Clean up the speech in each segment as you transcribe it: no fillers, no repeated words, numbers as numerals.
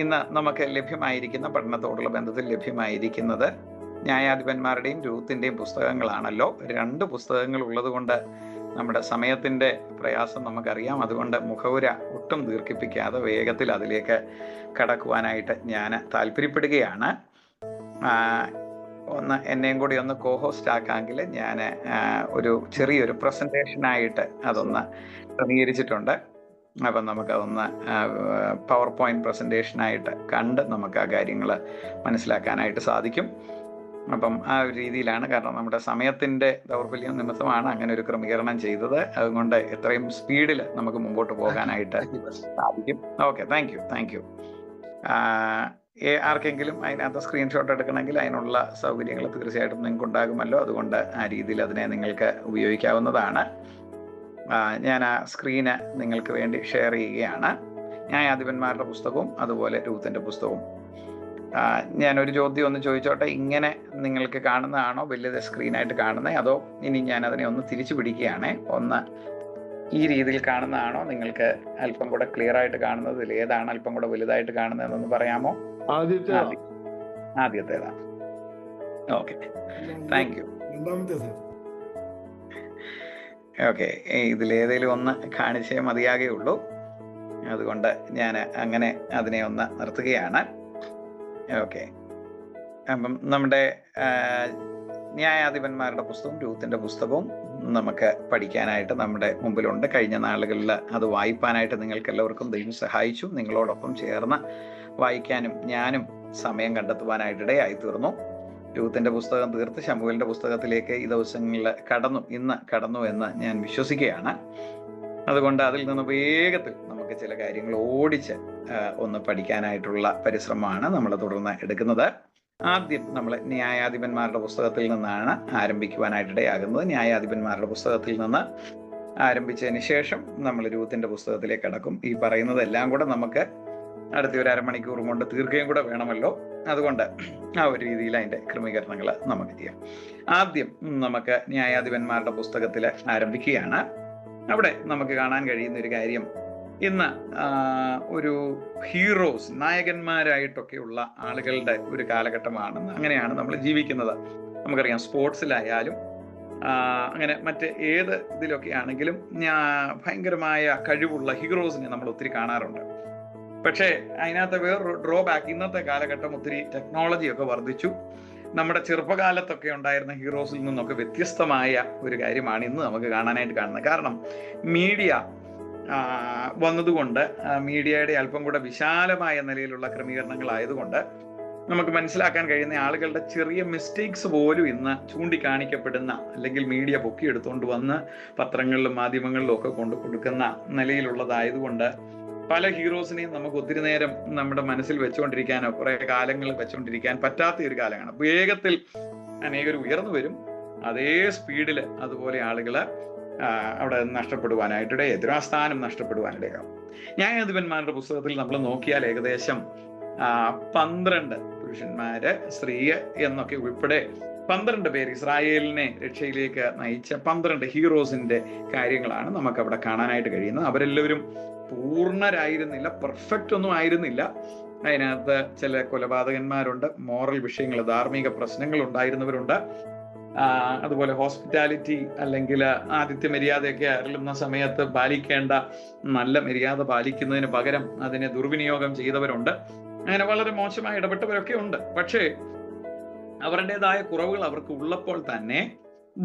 ഇന്ന് നമുക്ക് ലഭ്യമായിരിക്കുന്ന പഠനത്തോടുള്ള ബന്ധത്തിൽ ലഭ്യമായിരിക്കുന്നത് ന്യായാധിപന്മാരുടെയും രൂത്തിൻ്റെയും പുസ്തകങ്ങളാണല്ലോ. 2 പുസ്തകങ്ങൾ ഉള്ളത് കൊണ്ട് നമ്മുടെ സമയത്തിൻ്റെ പ്രയാസം നമുക്കറിയാം. അതുകൊണ്ട് മുഖവുര ഒട്ടും ദീർഘിപ്പിക്കാതെ വേഗത്തിൽ അതിലേക്ക് കടക്കുവാനായിട്ട് ഞാൻ താല്പര്യപ്പെടുകയാണ്. ഒന്ന് എന്നെയും കൂടി ഒന്ന് കോഹോസ്റ്റ് ആക്കാമെങ്കിൽ ഞാൻ ഒരു ചെറിയൊരു പ്രസൻറ്റേഷനായിട്ട് അതൊന്ന് ക്രമീകരിച്ചിട്ടുണ്ട്. അപ്പം നമുക്കതൊന്ന് പവർ പോയിന്റ് പ്രസൻറ്റേഷനായിട്ട് കണ്ട് നമുക്ക് ആ കാര്യങ്ങൾ മനസ്സിലാക്കാനായിട്ട് സാധിക്കും. അപ്പം ആ ഒരു രീതിയിലാണ്, കാരണം നമ്മുടെ സമയത്തിൻ്റെ ദൗർബല്യം നിമിത്തമാണ് അങ്ങനെ ഒരു ക്രമീകരണം ചെയ്തത്. അതുകൊണ്ട് എത്രയും സ്പീഡിൽ നമുക്ക് മുമ്പോട്ട് പോകാനായിട്ട് സാധിക്കും. Okay, thank you. ആർക്കെങ്കിലും അതിനകത്ത് സ്ക്രീൻഷോട്ട് എടുക്കണമെങ്കിൽ അതിനുള്ള സൗകര്യങ്ങൾ തീർച്ചയായിട്ടും നിങ്ങൾക്ക് ഉണ്ടാകുമല്ലോ. അതുകൊണ്ട് ആ രീതിയിൽ അതിനെ നിങ്ങൾക്ക് ഉപയോഗിക്കാവുന്നതാണ്. ഞാൻ ആ സ്ക്രീന് നിങ്ങൾക്ക് വേണ്ടി ഷെയർ ചെയ്യുകയാണ്. ന്യായാധിപന്മാരുടെ പുസ്തകവും അതുപോലെ രൂത്തിൻ്റെ പുസ്തകവും. ഞാനൊരു ചോദ്യം ഒന്ന് ചോദിച്ചോട്ടെ. ഇങ്ങനെ നിങ്ങൾക്ക് കാണുന്നതാണോ വലിയ സ്ക്രീനായിട്ട് കാണുന്നത്, അതോ ഇനി ഞാൻ അതിനെ ഒന്ന് തിരിച്ചു പിടിക്കുകയാണേ, ഒന്ന് ഈ രീതിയിൽ കാണുന്നതാണോ നിങ്ങൾക്ക് അല്പം കൂടെ ക്ലിയർ ആയിട്ട് കാണുന്നത്? ഏതാണ് അല്പം കൂടെ വലുതായിട്ട് കാണുന്നതെന്നൊന്ന് പറയാമോ? ആദ്യത്തേതാണ്. Okay, thank you. ഓക്കെ, ഇതിലേതെങ്കിലും ഒന്ന് കാണിച്ചേ മതിയാകെയുള്ളൂ. അതുകൊണ്ട് ഞാൻ അങ്ങനെ അതിനെ ഒന്ന് നിർത്തുകയാണ്. ഓക്കെ, അപ്പം നമ്മുടെ ന്യായാധിപന്മാരുടെ പുസ്തകവും രൂത്തിൻ്റെ പുസ്തകവും നമുക്ക് പഠിക്കാനായിട്ട് നമ്മുടെ മുമ്പിലുണ്ട്. കഴിഞ്ഞ നാളുകളിൽ അത് വായിപ്പാനായിട്ട് നിങ്ങൾക്ക് എല്ലാവർക്കും ദൈവം സഹായിച്ചു. നിങ്ങളോടൊപ്പം ചേർന്ന് വായിക്കാനും ഞാനും സമയം കണ്ടെത്തുവാനായിട്ടിടയായി തീർന്നു. രൂത്തിൻ്റെ പുസ്തകം തീർത്ത് ശമൂവേലിൻ്റെ പുസ്തകത്തിലേക്ക് ഈ ദിവസങ്ങളിൽ ഇന്ന് കടന്നു എന്ന് ഞാൻ വിശ്വസിക്കുകയാണ്. അതുകൊണ്ട് അതിൽ നിന്ന് വേഗത്തിൽ നമുക്ക് ചില കാര്യങ്ങൾ ഓടിച്ച് ഒന്ന് പഠിക്കാനായിട്ടുള്ള പരിശ്രമമാണ് നമ്മൾ തുടർന്ന് എടുക്കുന്നത്. ആദ്യം നമ്മൾ ന്യായാധിപന്മാരുടെ പുസ്തകത്തിൽ നിന്നാണ് ആരംഭിക്കുവാനായിട്ടിടയാകുന്നത്. ന്യായാധിപന്മാരുടെ പുസ്തകത്തിൽ നിന്ന് ആരംഭിച്ചതിന് ശേഷം നമ്മൾ രൂത്തിൻ്റെ പുസ്തകത്തിലേക്ക് കടക്കും. ഈ പറയുന്നതെല്ലാം കൂടെ നമുക്ക് അടുത്ത ഒരു അരമണിക്കൂർ കൊണ്ട് തീർക്കുകയും കൂടെ വേണമല്ലോ. അതുകൊണ്ട് ആ ഒരു രീതിയിൽ അതിൻ്റെ ക്രമീകരണങ്ങൾ നമുക്ക് ചെയ്യാം. ആദ്യം നമുക്ക് ന്യായാധിപന്മാരുടെ പുസ്തകത്തിൽ ആരംഭിക്കുകയാണ്. അവിടെ നമുക്ക് കാണാൻ കഴിയുന്ന ഒരു കാര്യം, ഇന്ന് ഒരു ഹീറോസ്, നായകന്മാരായിട്ടൊക്കെയുള്ള ആളുകളുടെ ഒരു കാലഘട്ടമാണെന്ന്, അങ്ങനെയാണ് നമ്മൾ ജീവിക്കുന്നത്. നമുക്കറിയാം, സ്പോർട്സിലായാലും അങ്ങനെ മറ്റ് ഏത് ഇതിലൊക്കെ ആണെങ്കിലും ഭയങ്കരമായ കഴിവുള്ള ഹീറോസിനെ നമ്മൾ ഒത്തിരി കാണാറുണ്ട്. പക്ഷേ അതിനകത്ത് വേറൊരു ഡ്രോബാക്ക്, ഇന്നത്തെ കാലഘട്ടം ഒത്തിരി ടെക്നോളജിയൊക്കെ വർദ്ധിച്ചു. നമ്മുടെ ചെറുപ്പകാലത്തൊക്കെ ഉണ്ടായിരുന്ന ഹീറോസിൽ നിന്നൊക്കെ വ്യത്യസ്തമായ ഒരു കാര്യമാണ് ഇന്ന് നമുക്ക് കാണാനായിട്ട് കാണുന്നത്. കാരണം മീഡിയ വന്നതുകൊണ്ട്, മീഡിയയുടെ അല്പം കൂടെ വിശാലമായ നിലയിലുള്ള ക്രമീകരണങ്ങളായതുകൊണ്ട് നമുക്ക് മനസ്സിലാക്കാൻ കഴിയുന്ന ആളുകളുടെ ചെറിയ മിസ്റ്റേക്സ് പോലും ഇന്ന് ചൂണ്ടിക്കാണിക്കപ്പെടുന്ന, അല്ലെങ്കിൽ മീഡിയ പൊക്കിയെടുത്തുകൊണ്ട് വന്ന് പത്രങ്ങളിലും മാധ്യമങ്ങളിലും ഒക്കെ കൊണ്ടു കൊടുക്കുന്ന നിലയിലുള്ളതായതുകൊണ്ട് പല ഹീറോസിനെയും നമുക്ക് ഒത്തിരി നേരം നമ്മുടെ മനസ്സിൽ വെച്ചുകൊണ്ടിരിക്കാനോ കുറെ കാലങ്ങൾ വെച്ചുകൊണ്ടിരിക്കാൻ പറ്റാത്ത ഒരു കാലമാണ്. വേഗത്തിൽ അനേകർ ഉയർന്നു വരും, അതേ സ്പീഡിൽ അതുപോലെ ആളുകള് അവിടെ നഷ്ടപ്പെടുവാനായിട്ടിടയാകും, ആ സ്ഥാനം നഷ്ടപ്പെടുവാനിടയാകും. ന്യായാധിപന്മാരുടെ പുസ്തകത്തിൽ നമ്മൾ നോക്കിയാൽ ഏകദേശം 12 പുരുഷന്മാര്, സ്ത്രീ എന്നൊക്കെ ഉൾപ്പെടെ 12 പേര് ഇസ്രായേലിനെ രക്ഷയിലേക്ക് നയിച്ച 12 ഹീറോസിന്റെ കാര്യങ്ങളാണ് നമുക്ക് അവിടെ കാണാനായിട്ട് കഴിയുന്നത്. അവരെല്ലാവരും പൂർണ്ണരായിരുന്നില്ല, പെർഫെക്റ്റ് ഒന്നും ആയിരുന്നില്ല. അതിനകത്ത് ചില കൊലപാതകന്മാരുണ്ട്, മോറൽ വിഷയങ്ങൾ, ധാർമ്മിക പ്രശ്നങ്ങൾ ഉണ്ടായിരുന്നവരുണ്ട്. അതുപോലെ ഹോസ്പിറ്റാലിറ്റി അല്ലെങ്കിൽ ആതിഥ്യ മര്യാദയൊക്കെ അരുളുന്ന സമയത്ത് പാലിക്കേണ്ട നല്ല മര്യാദ പാലിക്കുന്നതിന് പകരം അതിനെ ദുർവിനിയോഗം ചെയ്തവരുണ്ട്. അങ്ങനെ വളരെ മോശമായി ഇടപെട്ടവരൊക്കെ ഉണ്ട്. പക്ഷേ അവരുടേതായ കുറവുകൾ അവർക്ക് ഉള്ളപ്പോൾ തന്നെ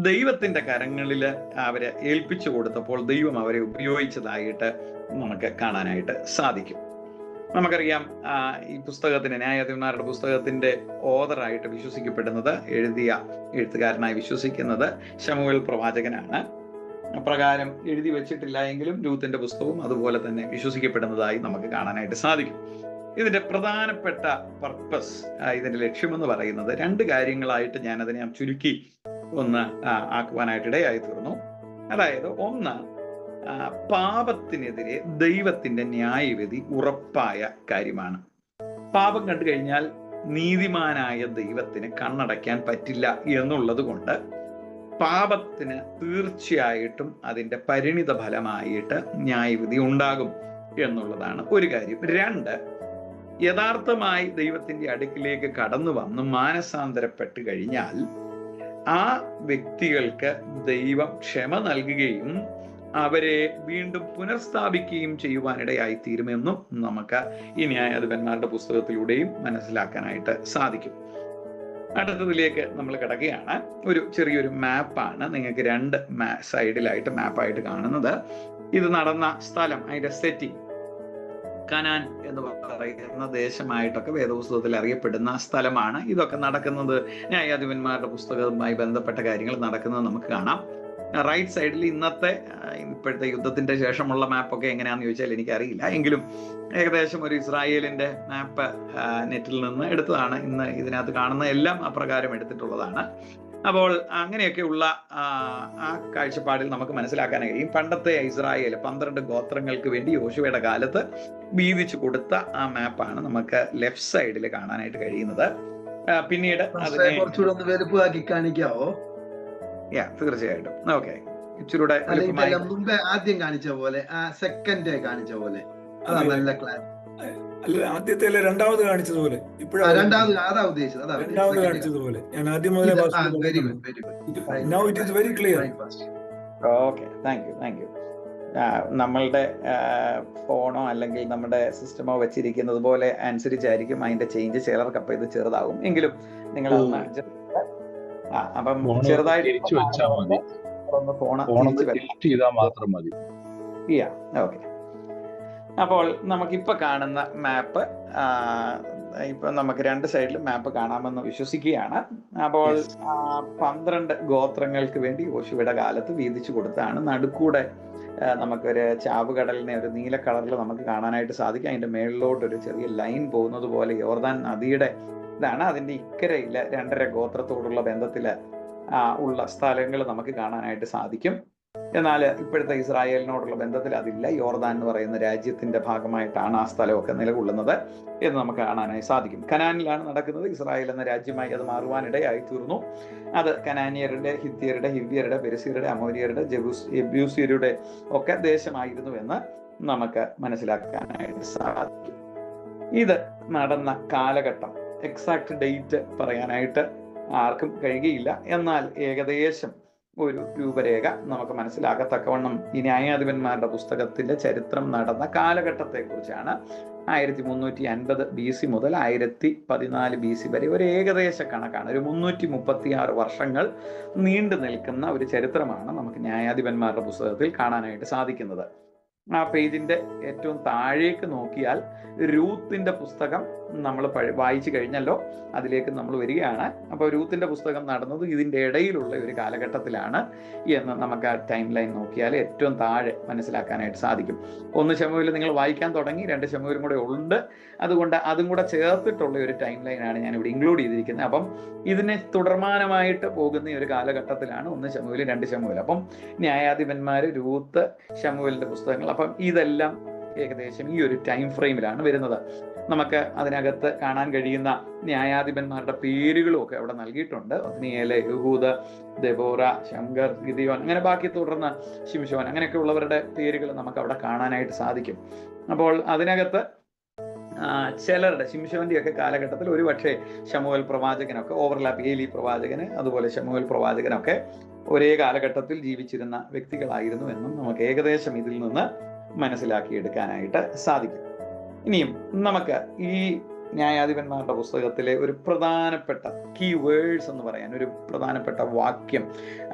ദൈവത്തിന്റെ കരങ്ങളിൽ അവരെ ഏൽപ്പിച്ചു കൊടുത്തപ്പോൾ ദൈവം അവരെ ഉപയോഗിച്ചതായിട്ട് നമുക്ക് കാണാനായിട്ട് സാധിക്കും. നമുക്കറിയാം, ഈ പുസ്തകത്തിന്, ന്യായാധിപന്മാരുടെ പുസ്തകത്തിന്റെ ഓതറായിട്ട് വിശ്വസിക്കപ്പെടുന്നത്, എഴുത്തുകാരനായി വിശ്വസിക്കുന്നത് ശമൂവേൽ പ്രവാചകനാണ്. അപ്രകാരം എഴുതി വെച്ചിട്ടില്ല എങ്കിലും രൂത്തിന്റെ പുസ്തകവും അതുപോലെ തന്നെ വിശ്വസിക്കപ്പെടുന്നതായി നമുക്ക് കാണാനായിട്ട് സാധിക്കും. ഇതിന്റെ പ്രധാനപ്പെട്ട പർപ്പസ്, ഇതിന്റെ ലക്ഷ്യമെന്ന് പറയുന്നത് 2 കാര്യങ്ങളായിട്ട് ഞാൻ അതിനെ ചുരുക്കി ഒന്ന് ആക്കുവാനായിട്ടിടയായി തീർന്നു. അതായത്, ഒന്ന്, പാപത്തിനെതിരെ ദൈവത്തിന്റെ ന്യായവിധി ഉറപ്പായ കാര്യമാണ്. പാപം കണ്ടു കഴിഞ്ഞാൽ നീതിമാനായ ദൈവത്തിന് കണ്ണടയ്ക്കാൻ പറ്റില്ല എന്നുള്ളത് കൊണ്ട് പാപത്തിന് തീർച്ചയായിട്ടും അതിന്റെ പരിണിത ഫലമായിട്ട് ന്യായവിധി ഉണ്ടാകും എന്നുള്ളതാണ് ഒരു കാര്യം. 2, യഥാർത്ഥമായി ദൈവത്തിന്റെ അടുക്കിലേക്ക് കടന്നു വന്ന് മാനസാന്തരപ്പെട്ട് കഴിഞ്ഞാൽ ആ വ്യക്തികൾക്ക് ദൈവം ക്ഷമ നൽകുകയും അവരെ വീണ്ടും പുനഃസ്ഥാപിക്കുകയും ചെയ്യുവാനിടയായി തീരുമെന്നും നമുക്ക് ഈ ന്യായാധിപന്മാരുടെ പുസ്തകത്തിലൂടെയും മനസ്സിലാക്കാനായിട്ട് സാധിക്കും. അടുത്തതിലേക്ക് നമ്മൾ കിടക്കുകയാണ്. ഒരു ചെറിയൊരു മാപ്പാണ് നിങ്ങൾക്ക് രണ്ട് സൈഡിലായിട്ട് മാപ്പായിട്ട് കാണുന്നത്. ഇത് നടന്ന സ്ഥലം, അതിന്റെ സെറ്റിംഗ് കനാൻ എന്ന് പറയുന്ന ദേശമായിട്ടൊക്കെ വേദപുസ്തകത്തിൽ അറിയപ്പെടുന്ന സ്ഥലമാണ്. ഇതൊക്കെ നടക്കുന്നത് ന്യായാധിപന്മാരുടെ പുസ്തകവുമായി ബന്ധപ്പെട്ട കാര്യങ്ങൾ നടക്കുന്നത് നമുക്ക് കാണാം. റൈറ്റ് സൈഡിൽ ഇപ്പോഴത്തെ യുദ്ധത്തിന്റെ ശേഷമുള്ള മാപ്പൊക്കെ എങ്ങനെയാണെന്ന് ചോദിച്ചാൽ എനിക്കറിയില്ല. എങ്കിലും ഏകദേശം ഒരു ഇസ്രായേലിന്റെ മാപ്പ് നെറ്റിൽ നിന്ന് എടുത്തതാണ്. ഇന്ന് ഇതിനകത്ത് കാണുന്ന എല്ലാം അപ്രകാരം എടുത്തിട്ടുള്ളതാണ്. അപ്പോൾ അങ്ങനെയൊക്കെയുള്ള ആ കാഴ്ചപ്പാടിൽ നമുക്ക് മനസ്സിലാക്കാൻ കഴിയും പണ്ടത്തെ ഇസ്രായേൽ 12 ഗോത്രങ്ങൾക്ക് വേണ്ടി യോശുവയുടെ കാലത്ത് വീതിച്ചു കൊടുത്ത ആ മാപ്പാണ് നമുക്ക് ലെഫ്റ്റ് സൈഡിൽ കാണാനായിട്ട് കഴിയുന്നത്. പിന്നീട് കാണിക്കാവോ? തീർച്ചയായിട്ടും. ഓക്കെ, ഇച്ചിരൂടെ മുമ്പേ ആദ്യം കാണിച്ച പോലെ, സെക്കൻഡ് കാണിച്ച പോലെ, അതാ നല്ല ക്ലാസ്. ആദ്യത്തെ രണ്ടാമത് കാണിച്ചതുപോലെ, രണ്ടാമത് അതാ ഉദ്ദേശിച്ചത്, രണ്ടാമത് കാണിച്ചതുപോലെ ഞാൻ ആദ്യം മുതലേ now it is very clear. Okay, thank you. നമ്മളുടെ ഫോണോ അല്ലെങ്കിൽ നമ്മുടെ സിസ്റ്റമോ വെച്ചിരിക്കുന്നത് പോലെ അനുസരിച്ചായിരിക്കും അതിന്റെ ചേഞ്ച്. ചിലർക്ക് അപ്പം ഇത് ചെറുതാകും. എങ്കിലും നിങ്ങൾ അപ്പം ചെറുതായിട്ട് ഓക്കെ. അപ്പോൾ നമുക്കിപ്പോ കാണുന്ന മാപ്പ്, ഇപ്പൊ നമുക്ക് രണ്ട് സൈഡിലും മാപ്പ് കാണാമെന്ന് വിശ്വസിക്കുകയാണ്. അപ്പോൾ 12 ഗോത്രങ്ങൾക്ക് വേണ്ടി യോശുവയുടെ കാലത്ത് വീതിച്ചു കൊടുത്താണ്. നടുക്കൂടെ നമുക്കൊരു ചാവുകടലിനെ ഒരു നീല കളറിൽ നമുക്ക് കാണാനായിട്ട് സാധിക്കും. അതിന്റെ മേളിലോട്ട് ഒരു ചെറിയ ലൈൻ പോകുന്നത് പോലെ യോർദാൻ നദിയുടെ ഇതാണ്. അതിന്റെ ഇക്കരയില് 2.5 ഗോത്രത്തോടുള്ള ബന്ധത്തില് ഉള്ള സ്ഥലങ്ങൾ നമുക്ക് കാണാനായിട്ട് സാധിക്കും. എന്നാൽ ഇപ്പോഴത്തെ ഇസ്രായേലിനോടുള്ള ബന്ധത്തിൽ അതില്ല. യോർദാൻ എന്ന് പറയുന്ന രാജ്യത്തിന്റെ ഭാഗമായിട്ടാണ് ആ സ്ഥലമൊക്കെ നിലകൊള്ളുന്നത് എന്ന് നമുക്ക് കാണാനായി സാധിക്കും. കനാനിലാണ് നടക്കുന്നത്. ഇസ്രായേൽ എന്ന രാജ്യമായി അത് മാറുവാനിടയായി തീർന്നു. അത് കനാനിയരുടെ, ഹിത്യരുടെ, ഹിവ്യരുടെ, പെരിസ്യരുടെ, അമോര്യരുടെ, ജെബൂസ്യരുടെ ഒക്കെ ദേശമായിരുന്നു എന്ന് നമുക്ക് മനസ്സിലാക്കാനായിട്ട് സാധിക്കും. ഇത് നടന്ന കാലഘട്ടം എക്സാക്ട് ഡേറ്റ് പറയാനായിട്ട് ആർക്കും കഴിയുകയില്ല. എന്നാൽ ഏകദേശം ഒരു രൂപരേഖ നമുക്ക് മനസ്സിലാക്കത്തക്കവണ്ണം ഈ ന്യായാധിപന്മാരുടെ പുസ്തകത്തിന്റെ ചരിത്രം നടന്ന കാലഘട്ടത്തെ കുറിച്ചാണ്. 1350 BC മുതൽ 1014 BC വരെ ഒരു ഏകദേശ കണക്കാണ്. ഒരു 336 വർഷങ്ങൾ നീണ്ടു നിൽക്കുന്ന ഒരു ചരിത്രമാണ് നമുക്ക് ന്യായാധിപന്മാരുടെ പുസ്തകത്തിൽ കാണാനായിട്ട് സാധിക്കുന്നത്. ആ പേജിന്റെ ഏറ്റവും താഴേക്ക് നോക്കിയാൽ രൂത്തിന്റെ പുസ്തകം നമ്മൾ വായിച്ചു കഴിഞ്ഞല്ലോ, അതിലേക്ക് നമ്മൾ വരികയാണ്. അപ്പോൾ രൂത്തിന്റെ പുസ്തകം നടന്നത് ഇതിന്റെ ഇടയിലുള്ള ഒരു കാലഘട്ടത്തിലാണ് എന്ന് നമുക്ക് ആ ടൈം ലൈൻ നോക്കിയാൽ ഏറ്റവും താഴെ മനസ്സിലാക്കാനായിട്ട് സാധിക്കും. 1 ശമൂവേൽ നിങ്ങൾ വായിക്കാൻ തുടങ്ങി, 2 ശമൂവേലും കൂടെ ഉണ്ട്. അതുകൊണ്ട് അതും കൂടെ ചേർത്തിട്ടുള്ള ഒരു ടൈം ലൈനാണ് ഞാൻ ഇവിടെ ഇൻക്ലൂഡ് ചെയ്തിരിക്കുന്നത്. അപ്പം ഇതിനെ തുടർമാനമായിട്ട് പോകുന്ന ഒരു കാലഘട്ടത്തിലാണ് 1 ശമൂവേൽ, 2 ശമൂവേൽ. അപ്പം ന്യായാധിപന്മാര്, രൂത്ത്, ശമൂവേലിന്റെ പുസ്തകങ്ങൾ, അപ്പം ഇതെല്ലാം ഏകദേശം ഈ ഒരു ടൈം ഫ്രെയിമിലാണ് വരുന്നത്. നമുക്ക് അതിനകത്ത് കാണാൻ കഴിയുന്ന ന്യായാധിപന്മാരുടെ പേരുകളും ഒക്കെ അവിടെ നൽകിയിട്ടുണ്ട്. ഒത്നിയേല്, യഹൂദ, ദെബോറ, ശങ്കർ, ഗിദിയോൻ, അങ്ങനെ ബാക്കി തുടർന്ന് ശിംശോൻ, അങ്ങനെയൊക്കെ ഉള്ളവരുടെ പേരുകൾ നമുക്ക് അവിടെ കാണാനായിട്ട് സാധിക്കും. അപ്പോൾ അതിനകത്ത് ചിലരുടെ, ശിംശോന്റെ ഒക്കെ കാലഘട്ടത്തിൽ ഒരുപക്ഷെ ശമൂവേൽ പ്രവാചകനൊക്കെ ഓവർലാപ്പ്, ഏലി പ്രവാചകന്, അതുപോലെ ശമൂവേൽ പ്രവാചകനൊക്കെ ഒരേ കാലഘട്ടത്തിൽ ജീവിച്ചിരുന്ന വ്യക്തികളായിരുന്നു എന്നും നമുക്ക് ഏകദേശം ഇതിൽ നിന്ന് മനസ്സിലാക്കിയെടുക്കാനായിട്ട് സാധിക്കും. ഇനിയും നമുക്ക് ഈ ന്യായാധിപന്മാരുടെ പുസ്തകത്തിലെ ഒരു പ്രധാനപ്പെട്ട കീ വേർഡ്സ് എന്ന് പറയാൻ ഒരു പ്രധാനപ്പെട്ട വാക്യം,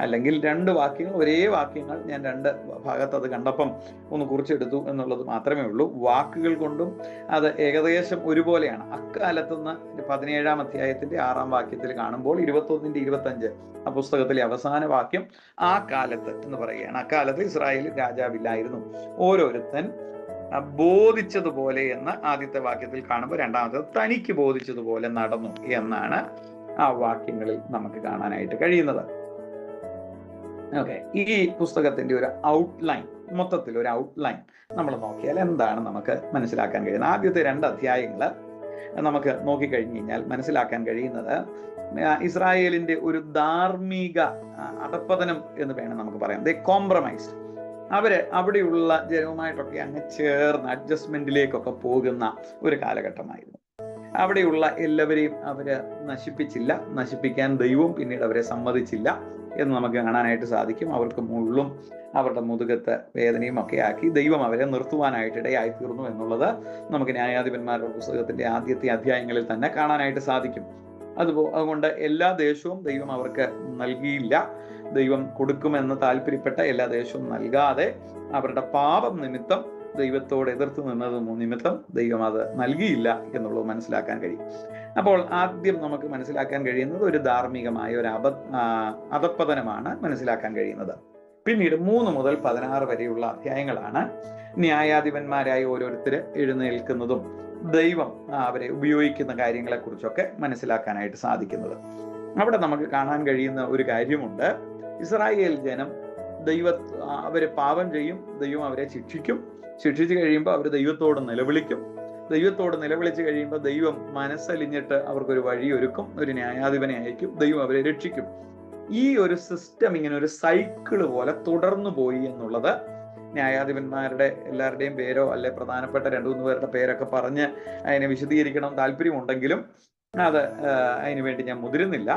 അല്ലെങ്കിൽ 2 വാക്യങ്ങൾ, ഒരേ വാക്യങ്ങൾ ഞാൻ 2 ഭാഗത്ത് അത് കണ്ടപ്പം ഒന്ന് കുറിച്ചെടുത്തു എന്നുള്ളത് മാത്രമേ ഉള്ളൂ. വാക്കുകൾ കൊണ്ടും അത് ഏകദേശം ഒരുപോലെയാണ്. അക്കാലത്തുനിന്ന് 17-ാം അധ്യായത്തിന്റെ 6-ാം വാക്യത്തിൽ കാണുമ്പോൾ 21-ന്റെ 25 ആ പുസ്തകത്തിലെ അവസാന വാക്യം ആ കാലത്ത് എന്ന് പറയുകയാണ്. അക്കാലത്ത് ഇസ്രായേലിൽ രാജാവില്ലായിരുന്നു, ഓരോരുത്തൻ ബോധിച്ചതുപോലെ എന്ന് ആദ്യത്തെ വാക്യത്തിൽ കാണുമ്പോൾ, രണ്ടാമത്തേത് തനിക്ക് ബോധിച്ചതുപോലെ നടന്നു എന്നാണ് ആ വാക്യങ്ങളിൽ നമുക്ക് കാണാനായിട്ട് കഴിയുന്നത്. ഓക്കെ, ഈ പുസ്തകത്തിന്റെ ഒരു ഔട്ട്ലൈൻ, മൊത്തത്തിൽ ഒരു ഔട്ട്ലൈൻ നമ്മൾ നോക്കിയാൽ എന്താണ് നമുക്ക് മനസ്സിലാക്കാൻ കഴിയുന്നത്? ആദ്യത്തെ 2 അധ്യായങ്ങൾ നമുക്ക് നോക്കിക്കഴിഞ്ഞു കഴിഞ്ഞാൽ മനസ്സിലാക്കാൻ കഴിയുന്നത് ഇസ്രായേലിന്റെ ഒരു ധാർമ്മിക അധപ്പതനം എന്ന് വേണം നമുക്ക് പറയാം. ദേ കോംപ്രമൈസ്ഡ്. അവിടെയുള്ള ജനവുമായിട്ടൊക്കെ അങ്ങ് ചേർന്ന് അഡ്ജസ്റ്റ്മെന്റിലേക്കൊക്കെ പോകുന്ന ഒരു കാലഘട്ടമായിരുന്നു. അവിടെയുള്ള എല്ലാവരെയും അവര് നശിപ്പിച്ചില്ല, നശിപ്പിക്കാൻ ദൈവം പിന്നീട് അവരെ സമ്മതിച്ചില്ല എന്ന് നമുക്ക് കാണാനായിട്ട് സാധിക്കും. അവർക്ക് മുള്ളും അവരുടെ മുതുകത്ത് വേദനയും ഒക്കെ ആക്കി ദൈവം അവരെ നിർത്തുവാനായിട്ട് ഇടയായി തീർന്നു എന്നുള്ളത് നമുക്ക് ന്യായാധിപന്മാരുടെ പുസ്തകത്തിന്റെ ആദ്യത്തെ അധ്യായങ്ങളിൽ തന്നെ കാണാനായിട്ട് സാധിക്കും. അതുകൊണ്ട് എല്ലാ ദേശവും ദൈവം അവർക്ക് നൽകിയില്ല. ദൈവം കൊടുക്കുമെന്ന് താല്പര്യപ്പെട്ട എല്ലാ ദേശവും നൽകാതെ അവരുടെ പാപം നിമിത്തം ദൈവത്തോട് എതിർത്ത് നിന്നത് നിമിത്തം ദൈവം അത് നൽകിയില്ല എന്നുള്ളത് മനസ്സിലാക്കാൻ കഴിയും. അപ്പോൾ ആദ്യം നമുക്ക് മനസ്സിലാക്കാൻ കഴിയുന്നത് ഒരു ധാർമ്മികമായ ഒരു അധപ്പതനമാണ് മനസ്സിലാക്കാൻ കഴിയുന്നത്. പിന്നീട് 3 മുതൽ 16 വരെയുള്ള അധ്യായങ്ങളാണ് ന്യായാധിപന്മാരായി ഓരോരുത്തർ എഴുന്നേൽക്കുന്നതും ദൈവം അവരെ ഉപയോഗിക്കുന്ന കാര്യങ്ങളെ കുറിച്ചൊക്കെ മനസ്സിലാക്കാനായിട്ട് സാധിക്കുന്നത്. അവിടെ നമുക്ക് കാണാൻ കഴിയുന്ന ഒരു കാര്യമുണ്ട്. ഇസ്രായേൽ ജനം അവര് പാപം ചെയ്യും, ദൈവം അവരെ ശിക്ഷിച്ചു കഴിയുമ്പോൾ അവർ ദൈവത്തോട് നിലവിളിക്കും. ദൈവത്തോട് നിലവിളിച്ച് കഴിയുമ്പോൾ ദൈവം മനസ്സലിഞ്ഞിട്ട് അവർക്കൊരു വഴിയൊരുക്കും, ഒരു ന്യായാധിപനെ അയക്കും, ദൈവം അവരെ രക്ഷിക്കും. ഈ ഒരു സിസ്റ്റം ഇങ്ങനെ ഒരു സൈക്കിള് പോലെ തുടർന്നു പോയി എന്നുള്ളത് ന്യായാധിപന്മാരുടെ എല്ലാവരുടെയും പേരോ അല്ലെ പ്രധാനപ്പെട്ട 2-3 പേരുടെ പേരൊക്കെ പറഞ്ഞ് അതിനെ വിശദീകരിക്കണം താല്പര്യമുണ്ടെങ്കിലും അത് അതിനു വേണ്ടി ഞാൻ മുതിരുന്നില്ല.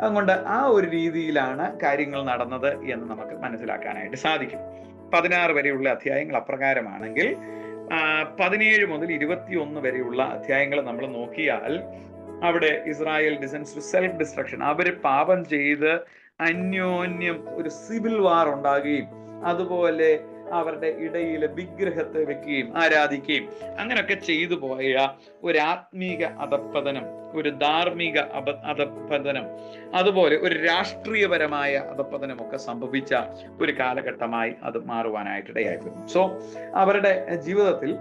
അതുകൊണ്ട് ആ ഒരു രീതിയിലാണ് കാര്യങ്ങൾ നടന്നത് എന്ന് നമുക്ക് മനസ്സിലാക്കാനായിട്ട് സാധിക്കും. 16 വരെയുള്ള അധ്യായങ്ങൾ അപ്രകാരമാണെങ്കിൽ 17 മുതൽ 21 വരെയുള്ള അധ്യായങ്ങൾ നമ്മൾ നോക്കിയാൽ അവിടെ Israel descends to self destruction, അവര് പാപം ചെയ്ത് അന്യോന്യം ഒരു സിവിൽ വാർ ഉണ്ടാകുകയും അതുപോലെ അവരുടെ ഇടയിൽ വിഗ്രഹത്തെ വെക്കുകയും ആരാധിക്കുകയും അങ്ങനെയൊക്കെ ചെയ്തു പോയ ഒരു ആത്മീക അധപ്പതനം, ഒരു ധാർമ്മിക അധപ്പതനം, അതുപോലെ ഒരു രാഷ്ട്രീയപരമായ അധപ്പതനം ഒക്കെ സംഭവിച്ച ഒരു കാലഘട്ടമായി അത് മാറുവാനായിട്ടിടയായിരുന്നു. സോ അവരുടെ ജീവിതത്തിൽ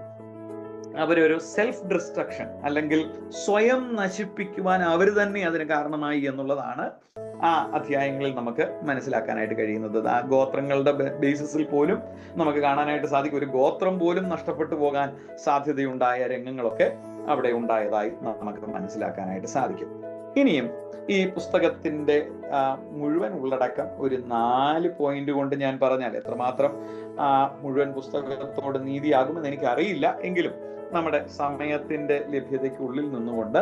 അവരൊരു സെൽഫ് ഡിസ്ട്രക്ഷൻ അല്ലെങ്കിൽ സ്വയം നശിപ്പിക്കുവാൻ അവർ തന്നെ അതിന് കാരണമായി എന്നുള്ളതാണ് ആ അധ്യായങ്ങളിൽ നമുക്ക് മനസ്സിലാക്കാനായിട്ട് കഴിയുന്നത്. ആ ഗോത്രങ്ങളുടെ ബേസിസിൽ പോലും നമുക്ക് കാണാനായിട്ട് സാധിക്കും. ഒരു ഗോത്രം പോലും നഷ്ടപ്പെട്ടു പോകാൻ സാധ്യതയുണ്ടായ രംഗങ്ങളൊക്കെ അവിടെ ഉണ്ടായതായി നമുക്ക് മനസ്സിലാക്കാനായിട്ട് സാധിക്കും. ഇനിയും ഈ പുസ്തകത്തിന്റെ മുഴുവൻ ഉള്ളടക്കം ഒരു 4 പോയിന്റ് കൊണ്ട് ഞാൻ പറഞ്ഞാൽ എത്രമാത്രം മുഴുവൻ പുസ്തകത്തോട് നീതിയാകുമെന്ന് എനിക്ക് അറിയില്ല. എങ്കിലും നമ്മുടെ സമയത്തിന്റെ ലഭ്യതയ്ക്കുള്ളിൽ നിന്നുകൊണ്ട്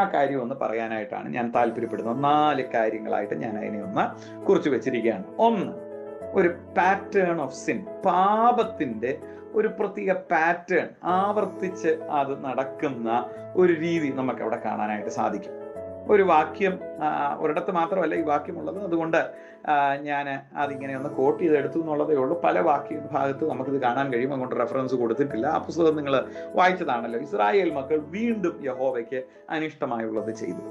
ആ കാര്യം ഒന്ന് പറയാനായിട്ടാണ് ഞാൻ താല്പര്യപ്പെടുന്നത്. 4 കാര്യങ്ങളായിട്ട് ഞാൻ അതിനെ ഒന്ന് കുറിച്ച് വെച്ചിരിക്കുകയാണ്. 1, ഒരു പാറ്റേൺ ഓഫ് സിൻ, പാപത്തിന്റെ ഒരു പ്രത്യേക പാറ്റേൺ, ആവർത്തിച്ച് അത് നടക്കുന്ന ഒരു രീതി നമുക്ക് അവിടെ കാണാനായിട്ട് സാധിക്കും. ഒരു വാക്യം ഒരിടത്ത് മാത്രമല്ല ഈ വാക്യമുള്ളത്, അതുകൊണ്ട് ഞാൻ അതിങ്ങനെ ഒന്ന് കോട്ട് ചെയ്തെടുത്തു എന്നുള്ളതേ ഉള്ളൂ. പല ഭാഗത്ത് നമുക്കിത് കാണാൻ കഴിയും, അങ്ങോട്ട് റെഫറൻസ് കൊടുത്തിട്ടില്ല. ആ പുസ്തകം നിങ്ങൾ വായിച്ചതാണല്ലോ. ഇസ്രായേൽ മക്കൾ വീണ്ടും യഹോവയ്ക്ക് അനിഷ്ടമായുള്ളത് ചെയ്തു.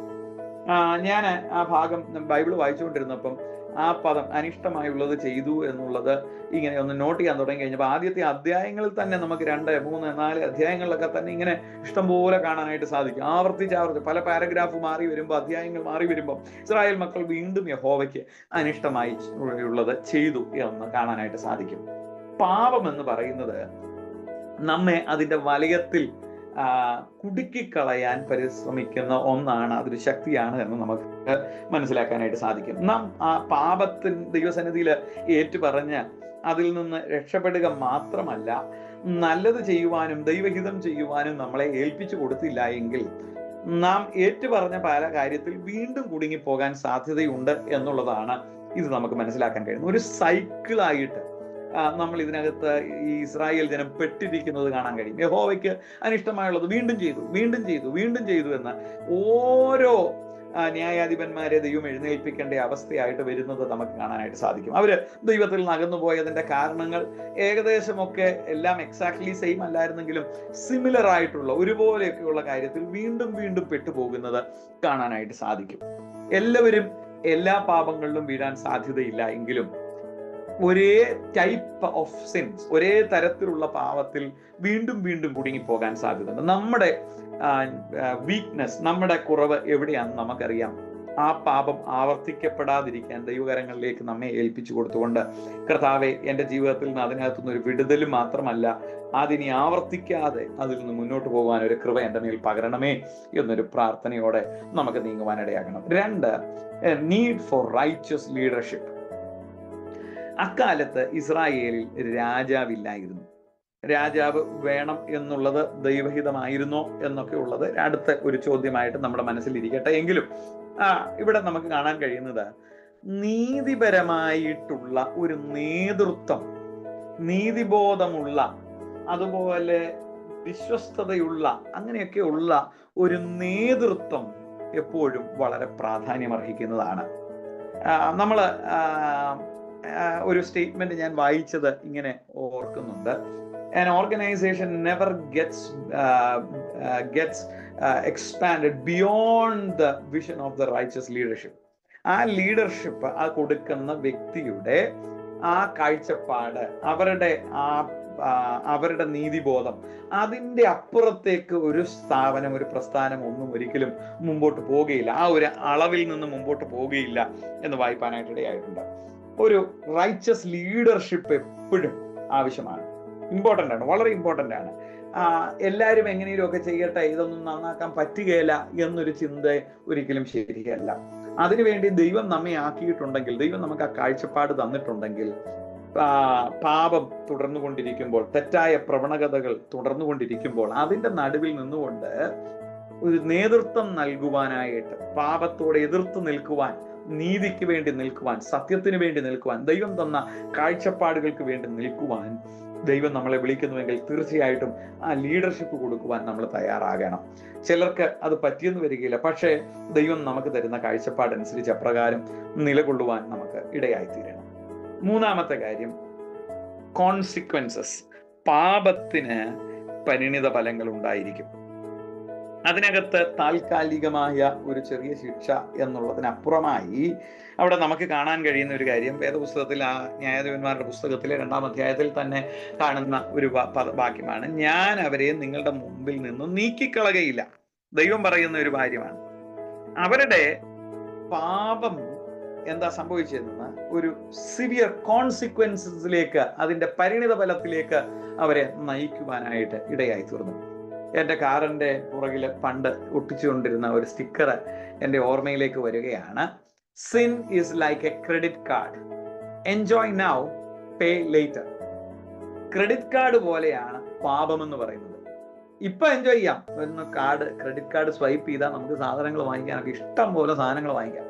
ഞാൻ ആ ഭാഗം ബൈബിൾ വായിച്ചുകൊണ്ടിരുന്നപ്പം ആ പദം അനിഷ്ടമായുള്ളത് ചെയ്തു എന്നുള്ളത് ഇങ്ങനെ ഒന്ന് നോട്ട് ചെയ്യാൻ തുടങ്ങി കഴിഞ്ഞപ്പോൾ ആദ്യത്തെ അധ്യായങ്ങളിൽ തന്നെ നമുക്ക് 2, 3, 4 അധ്യായങ്ങളിലൊക്കെ തന്നെ ഇങ്ങനെ ഇഷ്ടംപോലെ കാണാനായിട്ട് സാധിക്കും. ആവർത്തിച്ച് പല പാരഗ്രാഫ് മാറി വരുമ്പോൾ, അധ്യായങ്ങൾ മാറി വരുമ്പോൾ ഇസ്രായേൽ മക്കൾ വീണ്ടും യഹോവയ്ക്ക് അനിഷ്ടമായി ഉള്ളത് ചെയ്തു എന്ന് കാണാനായിട്ട് സാധിക്കും. പാപം എന്ന് പറയുന്നത് നമ്മെ അതിന്റെ വലയത്തിൽ കുടുക്കിക്കളയാൻ പരിശ്രമിക്കുന്ന ഒന്നാണ്, അതൊരു ശക്തിയാണ് എന്ന് നമുക്ക് മനസ്സിലാക്കാനായിട്ട് സാധിക്കും. നാം ആ പാപത്തിന് ദൈവസന്നിധിയിൽ ഏറ്റുപറഞ്ഞ് അതിൽ നിന്ന് രക്ഷപ്പെടുക മാത്രമല്ല, നല്ലത് ചെയ്യുവാനും ദൈവഹിതം ചെയ്യുവാനും നമ്മളെ ഏൽപ്പിച്ചു കൊടുത്തില്ല എങ്കിൽ നാം ഏറ്റുപറഞ്ഞ പല കാര്യത്തിൽ വീണ്ടും കുടുങ്ങിപ്പോകാൻ സാധ്യതയുണ്ട് എന്നുള്ളതാണ് ഇത് നമുക്ക് മനസ്സിലാക്കാൻ കഴിയുന്നത്. ഒരു സൈക്കിളായിട്ട് നമ്മൾ ഇതിനകത്ത് ഈ ഇസ്രായേൽ ജനം പെട്ടിരിക്കുന്നത് കാണാൻ കഴിയും. യഹോവയ്ക്ക് അനിഷ്ടമായുള്ളത് വീണ്ടും ചെയ്തു എന്ന് ഓരോ ന്യായാധിപന്മാരെ ദൈവം എഴുന്നേൽപ്പിക്കേണ്ട അവസ്ഥയായിട്ട് വരുന്നത് നമുക്ക് കാണാനായിട്ട് സാധിക്കും. അവര് ദൈവത്തിൽ നിന്ന് അകന്നുപോയതിന്റെ കാരണങ്ങൾ ഏകദേശമൊക്കെ എല്ലാം എക്സാക്ട്ലി സെയിം അല്ലായിരുന്നെങ്കിലും സിമിലർ ആയിട്ടുള്ള ഒരുപോലെയൊക്കെയുള്ള കാര്യത്തിൽ വീണ്ടും പെട്ടുപോകുന്നത് കാണാനായിട്ട് സാധിക്കും. എല്ലാവരും എല്ലാ പാപങ്ങളിലും വീഴാൻ സാധ്യതയില്ല എങ്കിലും ഒരേ ടൈപ്പ് ഓഫ് സിൻസ്, ഒരേ തരത്തിലുള്ള പാപത്തിൽ വീണ്ടും കുടുങ്ങിപ്പോകാൻ സാധ്യതയുണ്ട്. നമ്മുടെ വീക്ക്നെസ്, നമ്മുടെ കുറവ് എവിടെയാണെന്ന് നമുക്കറിയാം. ആ പാപം ആവർത്തിക്കപ്പെടാതിരിക്കാൻ ദൈവകരങ്ങളിലേക്ക് നമ്മെ ഏൽപ്പിച്ചു കൊടുത്തുകൊണ്ട്, കർത്താവെ, എൻ്റെ ജീവിതത്തിൽ നിന്ന് അതിനകത്തുനിന്ന് ഒരു വിടുതൽ മാത്രമല്ല, അതിനി ആവർത്തിക്കാതെ അതിൽ നിന്ന് മുന്നോട്ട് പോകാൻ ഒരു കൃപ എൻ്റെ മേൽ പകരണമേ എന്നൊരു പ്രാർത്ഥനയോടെ നമുക്ക് നീങ്ങുവാനിടയാകണം. 2, നീഡ് ഫോർ റൈച്ചസ് ലീഡർഷിപ്പ്. അക്കാലത്ത് ഇസ്രായേലിൽ രാജാവില്ലായിരുന്നു. രാജാവ് വേണം എന്നുള്ളത് ദൈവഹിതമായിരുന്നോ എന്നൊക്കെ ഉള്ളത് അടുത്ത ഒരു ചോദ്യമായിട്ട് നമ്മുടെ മനസ്സിലിരിക്കട്ടെ. എങ്കിലും ഇവിടെ നമുക്ക് കാണാൻ കഴിയുന്നത് നീതിപരമായിട്ടുള്ള ഒരു നേതൃത്വം, നീതിബോധമുള്ള, അതുപോലെ വിശ്വസ്തതയുള്ള, അങ്ങനെയൊക്കെ ഉള്ള ഒരു നേതൃത്വം എപ്പോഴും വളരെ പ്രാധാന്യമർഹിക്കുന്നതാണ്. നമ്മൾ ഒരു സ്റ്റേറ്റ്മെന്റ് ഞാൻ വായിച്ചത് ഇങ്ങനെ ഓർക്കുന്നുണ്ട്: an organization never gets expanded beyond the vision of the righteous leadership. ആ ലീഡർഷിപ്പ് ആ കൊടുക്കുന്ന വ്യക്തിയുടെ ആ കാഴ്ചപ്പാട്, അവരുടെ നീതിബോധം, അതിൻ്റെ അപ്പുറത്തേക്ക് ഒരു സ്ഥാപനം, ഒരു പ്രസ്ഥാനം ഒന്നും ഒരിക്കലും മുമ്പോട്ട് പോവുകയില്ല. ആ ഒരു അളവിൽ നിന്ന് മുമ്പോട്ട് പോവുകയില്ല എന്ന് വായിപ്പാനായിട്ട് ഇടയായിട്ടുണ്ട്. ഒരു റൈച്ചസ് ലീഡർഷിപ്പ് എപ്പോഴും ആവശ്യമാണ്, ഇമ്പോർട്ടൻ്റ് ആണ്, വളരെ ഇമ്പോർട്ടൻ്റ് ആണ്. എല്ലാവരും എങ്ങനെയും ഒക്കെ ചെയ്യട്ടെ, ഇതൊന്നും നന്നാക്കാൻ പറ്റുകയില്ല എന്നൊരു ചിന്ത ഒരിക്കലും ശരിയല്ല. അതിനുവേണ്ടി ദൈവം നമ്മെ ആക്കിയിട്ടുണ്ടെങ്കിൽ, ദൈവം നമുക്ക് ആ കാഴ്ചപ്പാട് തന്നിട്ടുണ്ടെങ്കിൽ, പാപം തുടർന്നുകൊണ്ടിരിക്കുമ്പോൾ, തെറ്റായ പ്രവണതകൾ തുടർന്നുകൊണ്ടിരിക്കുമ്പോൾ അതിൻ്റെ നടുവിൽ നിന്നുകൊണ്ട് ഒരു നേതൃത്വം നൽകുവാനായിട്ട്, പാപത്തോടെ എതിർത്ത് നിൽക്കുവാൻ, നീതിക്ക് വേണ്ടി നിൽക്കുവാൻ, സത്യത്തിന് വേണ്ടി നിൽക്കുവാൻ, ദൈവം തന്ന കാഴ്ചപ്പാടുകൾക്ക് വേണ്ടി നിൽക്കുവാൻ ദൈവം നമ്മളെ വിളിക്കുന്നുവെങ്കിൽ തീർച്ചയായിട്ടും ആ ലീഡർഷിപ്പ് കൊടുക്കുവാൻ നമ്മൾ തയ്യാറാകണം. ചിലർക്ക് അത് പറ്റിയെന്ന് വരികയില്ല, പക്ഷേ ദൈവം നമുക്ക് തരുന്ന കാഴ്ചപ്പാടനുസരിച്ച് അപ്രകാരം നിലകൊള്ളുവാൻ നമുക്ക് ഇടയായിത്തീരണം. മൂന്നാമത്തെ കാര്യം, കോൺസിക്വൻസസ്. പാപത്തിന് പരിണിത ഫലങ്ങൾ ഉണ്ടായിരിക്കും. അതിനകത്ത് താൽക്കാലികമായ ഒരു ചെറിയ ശിക്ഷ എന്നുള്ളതിനപ്പുറമായി അവിടെ നമുക്ക് കാണാൻ കഴിയുന്ന ഒരു കാര്യം, വേദപുസ്തകത്തിൽ, ആ ന്യായാധിപന്മാരുടെ പുസ്തകത്തിലെ 2-ാം അധ്യായത്തിൽ തന്നെ കാണുന്ന ഒരു വാക്യമാണ്: ഞാൻ അവരെ നിങ്ങളുടെ മുമ്പിൽ നിന്നും നീക്കിക്കളകയില്ല. ദൈവം പറയുന്ന ഒരു കാര്യമാണ്. അവരുടെ പാപം എന്താ സംഭവിച്ചതെന്ന് ഒരു സിവിയർ കോൺസിക്വൻസിലേക്ക്, അതിന്റെ പരിണിത ഫലത്തിലേക്ക് അവരെ നയിക്കുവാനായിട്ട് ഇടയായി തീർന്നു. എൻ്റെ കാറിൻ്റെ പുറകിൽ പണ്ട് ഒട്ടിച്ചുകൊണ്ടിരുന്ന ഒരു സ്റ്റിക്കർ എൻ്റെ ഓർമ്മയിലേക്ക് വരികയാണ്: sin is like a credit card, enjoy now, pay later. Credit card പോലെയാണ് പാപം എന്ന് പറയുന്നത്. ഇപ്പൊ എൻജോയ് ചെയ്യാം, ഒന്ന് ക്രെഡിറ്റ് കാർഡ് സ്വൈപ്പ് ചെയ്താൽ നമുക്ക് സാധനങ്ങൾ വാങ്ങിക്കാനൊക്കെ ഇഷ്ടം പോലെ സാധനങ്ങൾ വാങ്ങിക്കാം,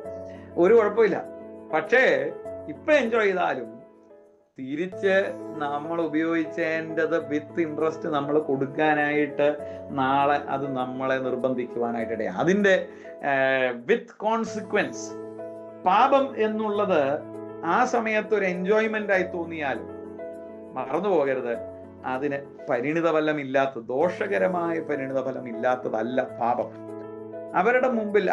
ഒരു കുഴപ്പമില്ല. പക്ഷേ ഇപ്പൊ എൻജോയ് ചെയ്താലും തിരിച്ച് നമ്മൾ ഉപയോഗിച്ചേണ്ടത് വിത്ത് ഇൻട്രസ്റ്റ് നമ്മൾ കൊടുക്കാനായിട്ട് നാളെ അത് നമ്മളെ നിർബന്ധിക്കുവാനായിട്ട് ഇടയാണ്. അതിൻ്റെ വിത്ത് കോൺസിക്വൻസ്. പാപം എന്നുള്ളത് ആ സമയത്ത് ഒരു എൻജോയ്മെന്റ് ആയി തോന്നിയാലും മറന്നു പോകരുത്, അതിന് പരിണിതഫലമില്ലാത്ത, ദോഷകരമായ പരിണിതഫലമില്ലാത്തതല്ല പാപം. അവരുടെ മുമ്പിൽ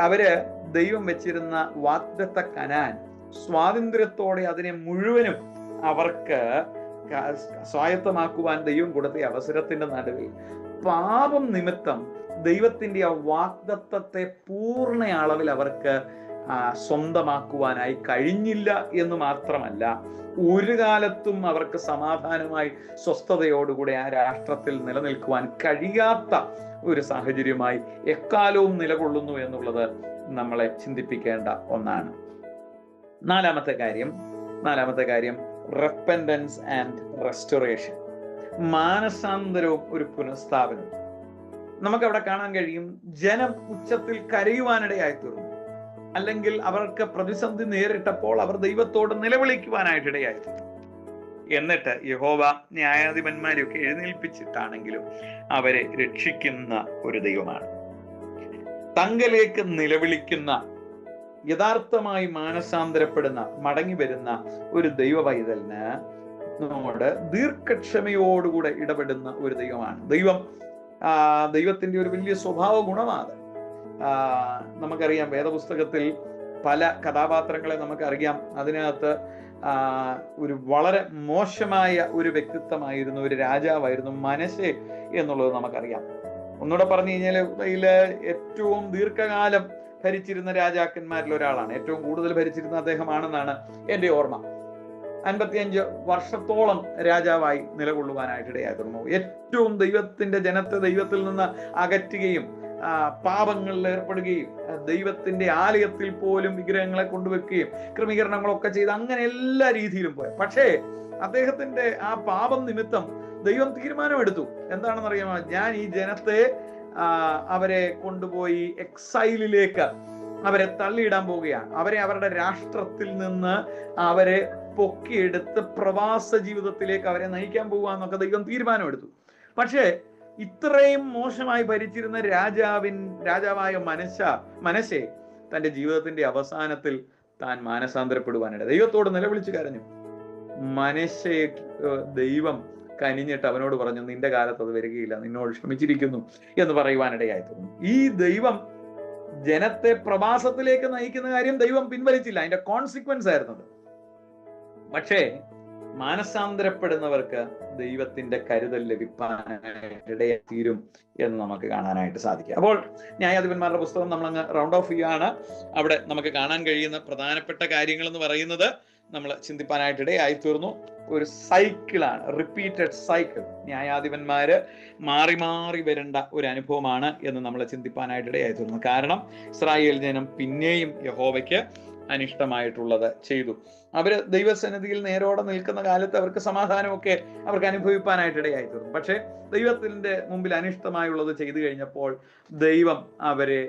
ദൈവം വെച്ചിരുന്ന വാഗ്ദത്ത കനാൻ സ്വാതന്ത്ര്യത്തോടെ അതിനെ മുഴുവനും അവർക്ക് സ്വായത്തമാക്കുവാൻ ദൈവം കൊടുത്ത അവസരത്തിന്റെ നടുവിൽ പാപം നിമിത്തം ദൈവത്തിന്റെ ആ വാഗ്ദത്തത്തെ പൂർണ്ണ അളവിൽ അവർക്ക് സ്വന്തമാക്കുവാനായി കഴിഞ്ഞില്ല എന്ന് മാത്രമല്ല, ഒരു കാലത്തും അവർക്ക് സമാധാനമായി സ്വസ്ഥതയോടുകൂടി ആ രാഷ്ട്രത്തിൽ നിലനിൽക്കുവാൻ കഴിയാത്ത ഒരു സാഹചര്യമായി എക്കാലവും നിലകൊള്ളുന്നു എന്നുള്ളത് നമ്മളെ ചിന്തിപ്പിക്കേണ്ട ഒന്നാണ്. നാലാമത്തെ കാര്യം repentance and restoration. മാനസാന്തരവും ഒരു പുനഃസ്ഥാപനവും. നമുക്കവിടെ കാണാൻ കഴിയും, ജനം ഉച്ചത്തിൽ കരയുവാനിടയായി തീർന്നു, അല്ലെങ്കിൽ അവർക്ക് പ്രതിസന്ധി നേരിട്ടപ്പോൾ അവർ ദൈവത്തോട് നിലവിളിക്കുവാനായിട്ടിടയായി തീർന്നു. എന്നിട്ട് യഹോവ ന്യായാധിപന്മാരെയൊക്കെ എഴുന്നേൽപ്പിച്ചിട്ടാണെങ്കിലും അവരെ രക്ഷിക്കുന്ന ഒരു ദൈവമാണ്. തങ്കലേക്ക് നിലവിളിക്കുന്ന, യഥാർത്ഥമായി മാനസാന്തരപ്പെടുന്ന, മടങ്ങി വരുന്ന ഒരു ദൈവ പൈതലിന് നമ്മോട് ദീർഘക്ഷമയോടുകൂടെ ഇടപെടുന്ന ഒരു ദൈവമാണ്. ദൈവത്തിന്റെ ഒരു വലിയ സ്വഭാവ ഗുണമാണ്. നമുക്കറിയാം, വേദപുസ്തകത്തിൽ പല കഥാപാത്രങ്ങളെ നമുക്കറിയാം. അതിനകത്ത് ഒരു വളരെ മോശമായ ഒരു വ്യക്തിത്വമായിരുന്നു, ഒരു രാജാവായിരുന്നു മനശ്ശെ എന്നുള്ളത് നമുക്കറിയാം. ഒന്നുകൂടെ പറഞ്ഞു കഴിഞ്ഞാൽ, ഇതില് ഏറ്റവും ദീർഘകാലം ഭരിച്ചിരുന്ന രാജാക്കന്മാരിൽ ഒരാളാണ്. ഏറ്റവും കൂടുതൽ ഭരിച്ചിരുന്ന അദ്ദേഹമാണെന്നാണ് എൻ്റെ ഓർമ്മ. 55 വർഷത്തോളം രാജാവായി നിലകൊള്ളുവാനായിട്ട് ഇടയായി തീർന്നു. ഏറ്റവും ദൈവത്തിന്റെ ജനത്തെ ദൈവത്തിൽ നിന്ന് അകറ്റുകയും പാപങ്ങളിൽ ഏർപ്പെടുകയും ദൈവത്തിന്റെ ആലയത്തിൽ പോലും വിഗ്രഹങ്ങളെ കൊണ്ടുവെക്കുകയും ക്രമീകരണങ്ങളൊക്കെ ചെയ്ത് അങ്ങനെ എല്ലാ രീതിയിലും പോയി. പക്ഷേ അദ്ദേഹത്തിന്റെ ആ പാപം നിമിത്തം ദൈവം തീരുമാനമെടുത്തു. എന്താണെന്നറിയാമോ? ഞാൻ ഈ ജനത്തെ അവരെ കൊണ്ടുപോയി എക്സൈലിലേക്ക് അവരെ തള്ളിയിടാൻ പോവുകയാണ്. അവരെ അവരുടെ രാഷ്ട്രത്തിൽ നിന്ന് അവരെ പൊക്കിയെടുത്ത് പ്രവാസ ജീവിതത്തിലേക്ക് അവരെ നയിക്കാൻ പോവുകയെന്നൊക്കെ ദൈവം തീരുമാനമെടുത്തു. പക്ഷേ ഇത്രയും മോശമായി ഭരിച്ചിരുന്ന രാജാവായ മനശ്ശെ തന്റെ ജീവിതത്തിന്റെ അവസാനത്തിൽ താൻ മാനസാന്തരപ്പെടുവാനിട ദൈവത്തോട് നിലവിളിച്ചു കരഞ്ഞു. മനശ്ശയെ ദൈവം കനിഞ്ഞിട്ട് അവനോട് പറഞ്ഞു, നിന്റെ കാലത്ത് അത് വരികയില്ല, നിന്നോട് ക്ഷമിച്ചിരിക്കുന്നു എന്ന് പറയുവാനിടയായി തോന്നുന്നു. ഈ ദൈവം ജനത്തെ പ്രവാസത്തിലേക്ക് നയിക്കുന്ന കാര്യം ദൈവം പിൻവലിച്ചില്ല, അതിന്റെ കോൺസിക്വൻസ് ആയിരുന്നത്. പക്ഷേ മാനസാന്തരപ്പെടുന്നവർക്ക് ദൈവത്തിന്റെ കരുതൽ ലഭിക്കാനിടയായി തീരും എന്ന് നമുക്ക് കാണാനായിട്ട് സാധിക്കും. അപ്പോൾ ന്യായാധിപന്മാരുടെ പുസ്തകം നമ്മളങ്ങ് റൗണ്ട് ഓഫ് ചെയ്യുകയാണ്. അവിടെ നമുക്ക് കാണാൻ കഴിയുന്ന പ്രധാനപ്പെട്ട കാര്യങ്ങൾ എന്ന് പറയുന്നത് നമ്മൾ ചിന്തിപ്പാനായിട്ടിടയായി തീർന്നു. ഒരു സൈക്കിളാണ്, റിപ്പീറ്റഡ് സൈക്കിൾ. ന്യായാധിപന്മാര് മാറി മാറി വരേണ്ട ഒരു അനുഭവമാണ് എന്ന് നമ്മൾ ചിന്തിപ്പാനായിട്ടിടയായി തീർന്നു. കാരണം ഇസ്രായേൽ ജനം പിന്നെയും യഹോവയ്ക്ക് അനിഷ്ടമായിട്ടുള്ളത് ചെയ്തു. അവര് ദൈവസന്നിധിയിൽ നേരോടെ നിൽക്കുന്ന കാലത്ത് അവർക്ക് സമാധാനമൊക്കെ അവർക്ക് അനുഭവിപ്പാനായിട്ടിടയായി തീർന്നു. പക്ഷെ ദൈവത്തിന്റെ മുമ്പിൽ അനിഷ്ടമായുള്ളത് ചെയ്തു കഴിഞ്ഞപ്പോൾ ദൈവം അവരെ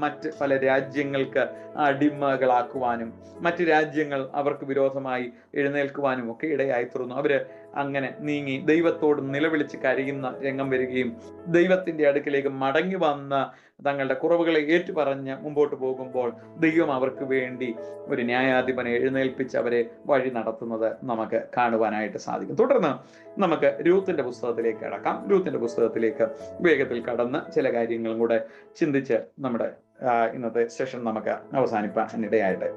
മറ്റ് പല രാജ്യങ്ങൾക്ക് അടിമകളാക്കുവാനും മറ്റ് രാജ്യങ്ങൾ അവർക്ക് വിരോധമായി എഴുന്നേൽക്കുവാനും ഒക്കെ ഇടയായി തീർന്നു. അവര് അങ്ങനെ നീങ്ങി ദൈവത്തോട് നിലവിളിച്ച് കരയുന്ന രംഗം വരികയും ദൈവത്തിന്റെ അടുക്കിലേക്ക് മടങ്ങി വന്ന തങ്ങളുടെ കുറവുകളെ ഏറ്റുപറഞ്ഞ് മുമ്പോട്ട് പോകുമ്പോൾ ദൈവം അവർക്ക് വേണ്ടി ഒരു ന്യായാധിപനെ എഴുന്നേൽപ്പിച്ച് അവരെ വഴി നടത്തുന്നത് നമുക്ക് കാണുവാനായിട്ട് സാധിക്കും. തുടർന്ന് നമുക്ക് രൂത്തിന്റെ പുസ്തകത്തിലേക്ക് കടക്കാം. രൂത്തിന്റെ പുസ്തകത്തിലേക്ക് വേഗത്തിൽ കടന്ന് ചില കാര്യങ്ങളും കൂടെ ചിന്തിച്ച് നമ്മുടെ ഇന്നത്തെ സെഷൻ നമുക്ക് അവസാനിപ്പാനിടയായിട്ട്.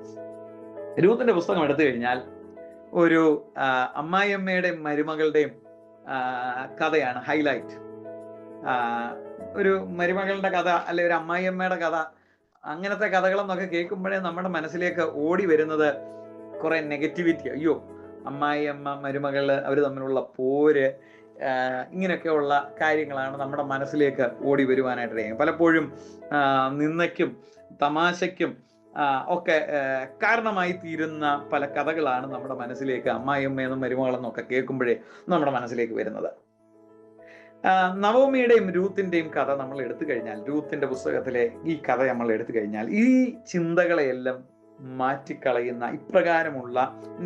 രൂത്തിന്റെ പുസ്തകം എടുത്തു കഴിഞ്ഞാൽ ഒരു അമ്മായിയമ്മയുടെയും മരുമകളുടെയും കഥയാണ് ഹൈലൈറ്റ്. ഒരു മരുമകളുടെ കഥ അല്ലെ ഒരു അമ്മായിയമ്മയുടെ കഥ, അങ്ങനത്തെ കഥകളെന്നൊക്കെ കേൾക്കുമ്പോഴേ നമ്മുടെ മനസ്സിലേക്ക് ഓടി വരുന്നത് കുറെ നെഗറ്റിവിറ്റി. അയ്യോ, അമ്മായിയമ്മ മരുമകള് അവർ തമ്മിലുള്ള പോര്, ഇങ്ങനെയൊക്കെയുള്ള കാര്യങ്ങളാണ് നമ്മുടെ മനസ്സിലേക്ക് ഓടി വരുവാനായിട്ട്. പലപ്പോഴും നിന്ദയ്ക്കും തമാശയ്ക്കും ഒക്കെ കാരണമായി തീരുന്ന പല കഥകളാണ് നമ്മുടെ മനസ്സിലേക്ക് അമ്മായിയമ്മയെന്നും മരുമകളെന്നൊക്കെ കേൾക്കുമ്പോഴേ നമ്മുടെ മനസ്സിലേക്ക് വരുന്നത്. നവോമിയുടെയും രൂത്തിന്റെയും കഥ നമ്മൾ എടുത്തു കഴിഞ്ഞാൽ, രൂത്തിന്റെ പുസ്തകത്തിലെ ഈ കഥ നമ്മൾ എടുത്തു കഴിഞ്ഞാൽ ഈ ചിന്തകളെയെല്ലാം മാറ്റിക്കളയുന്ന ഇപ്രകാരമുള്ള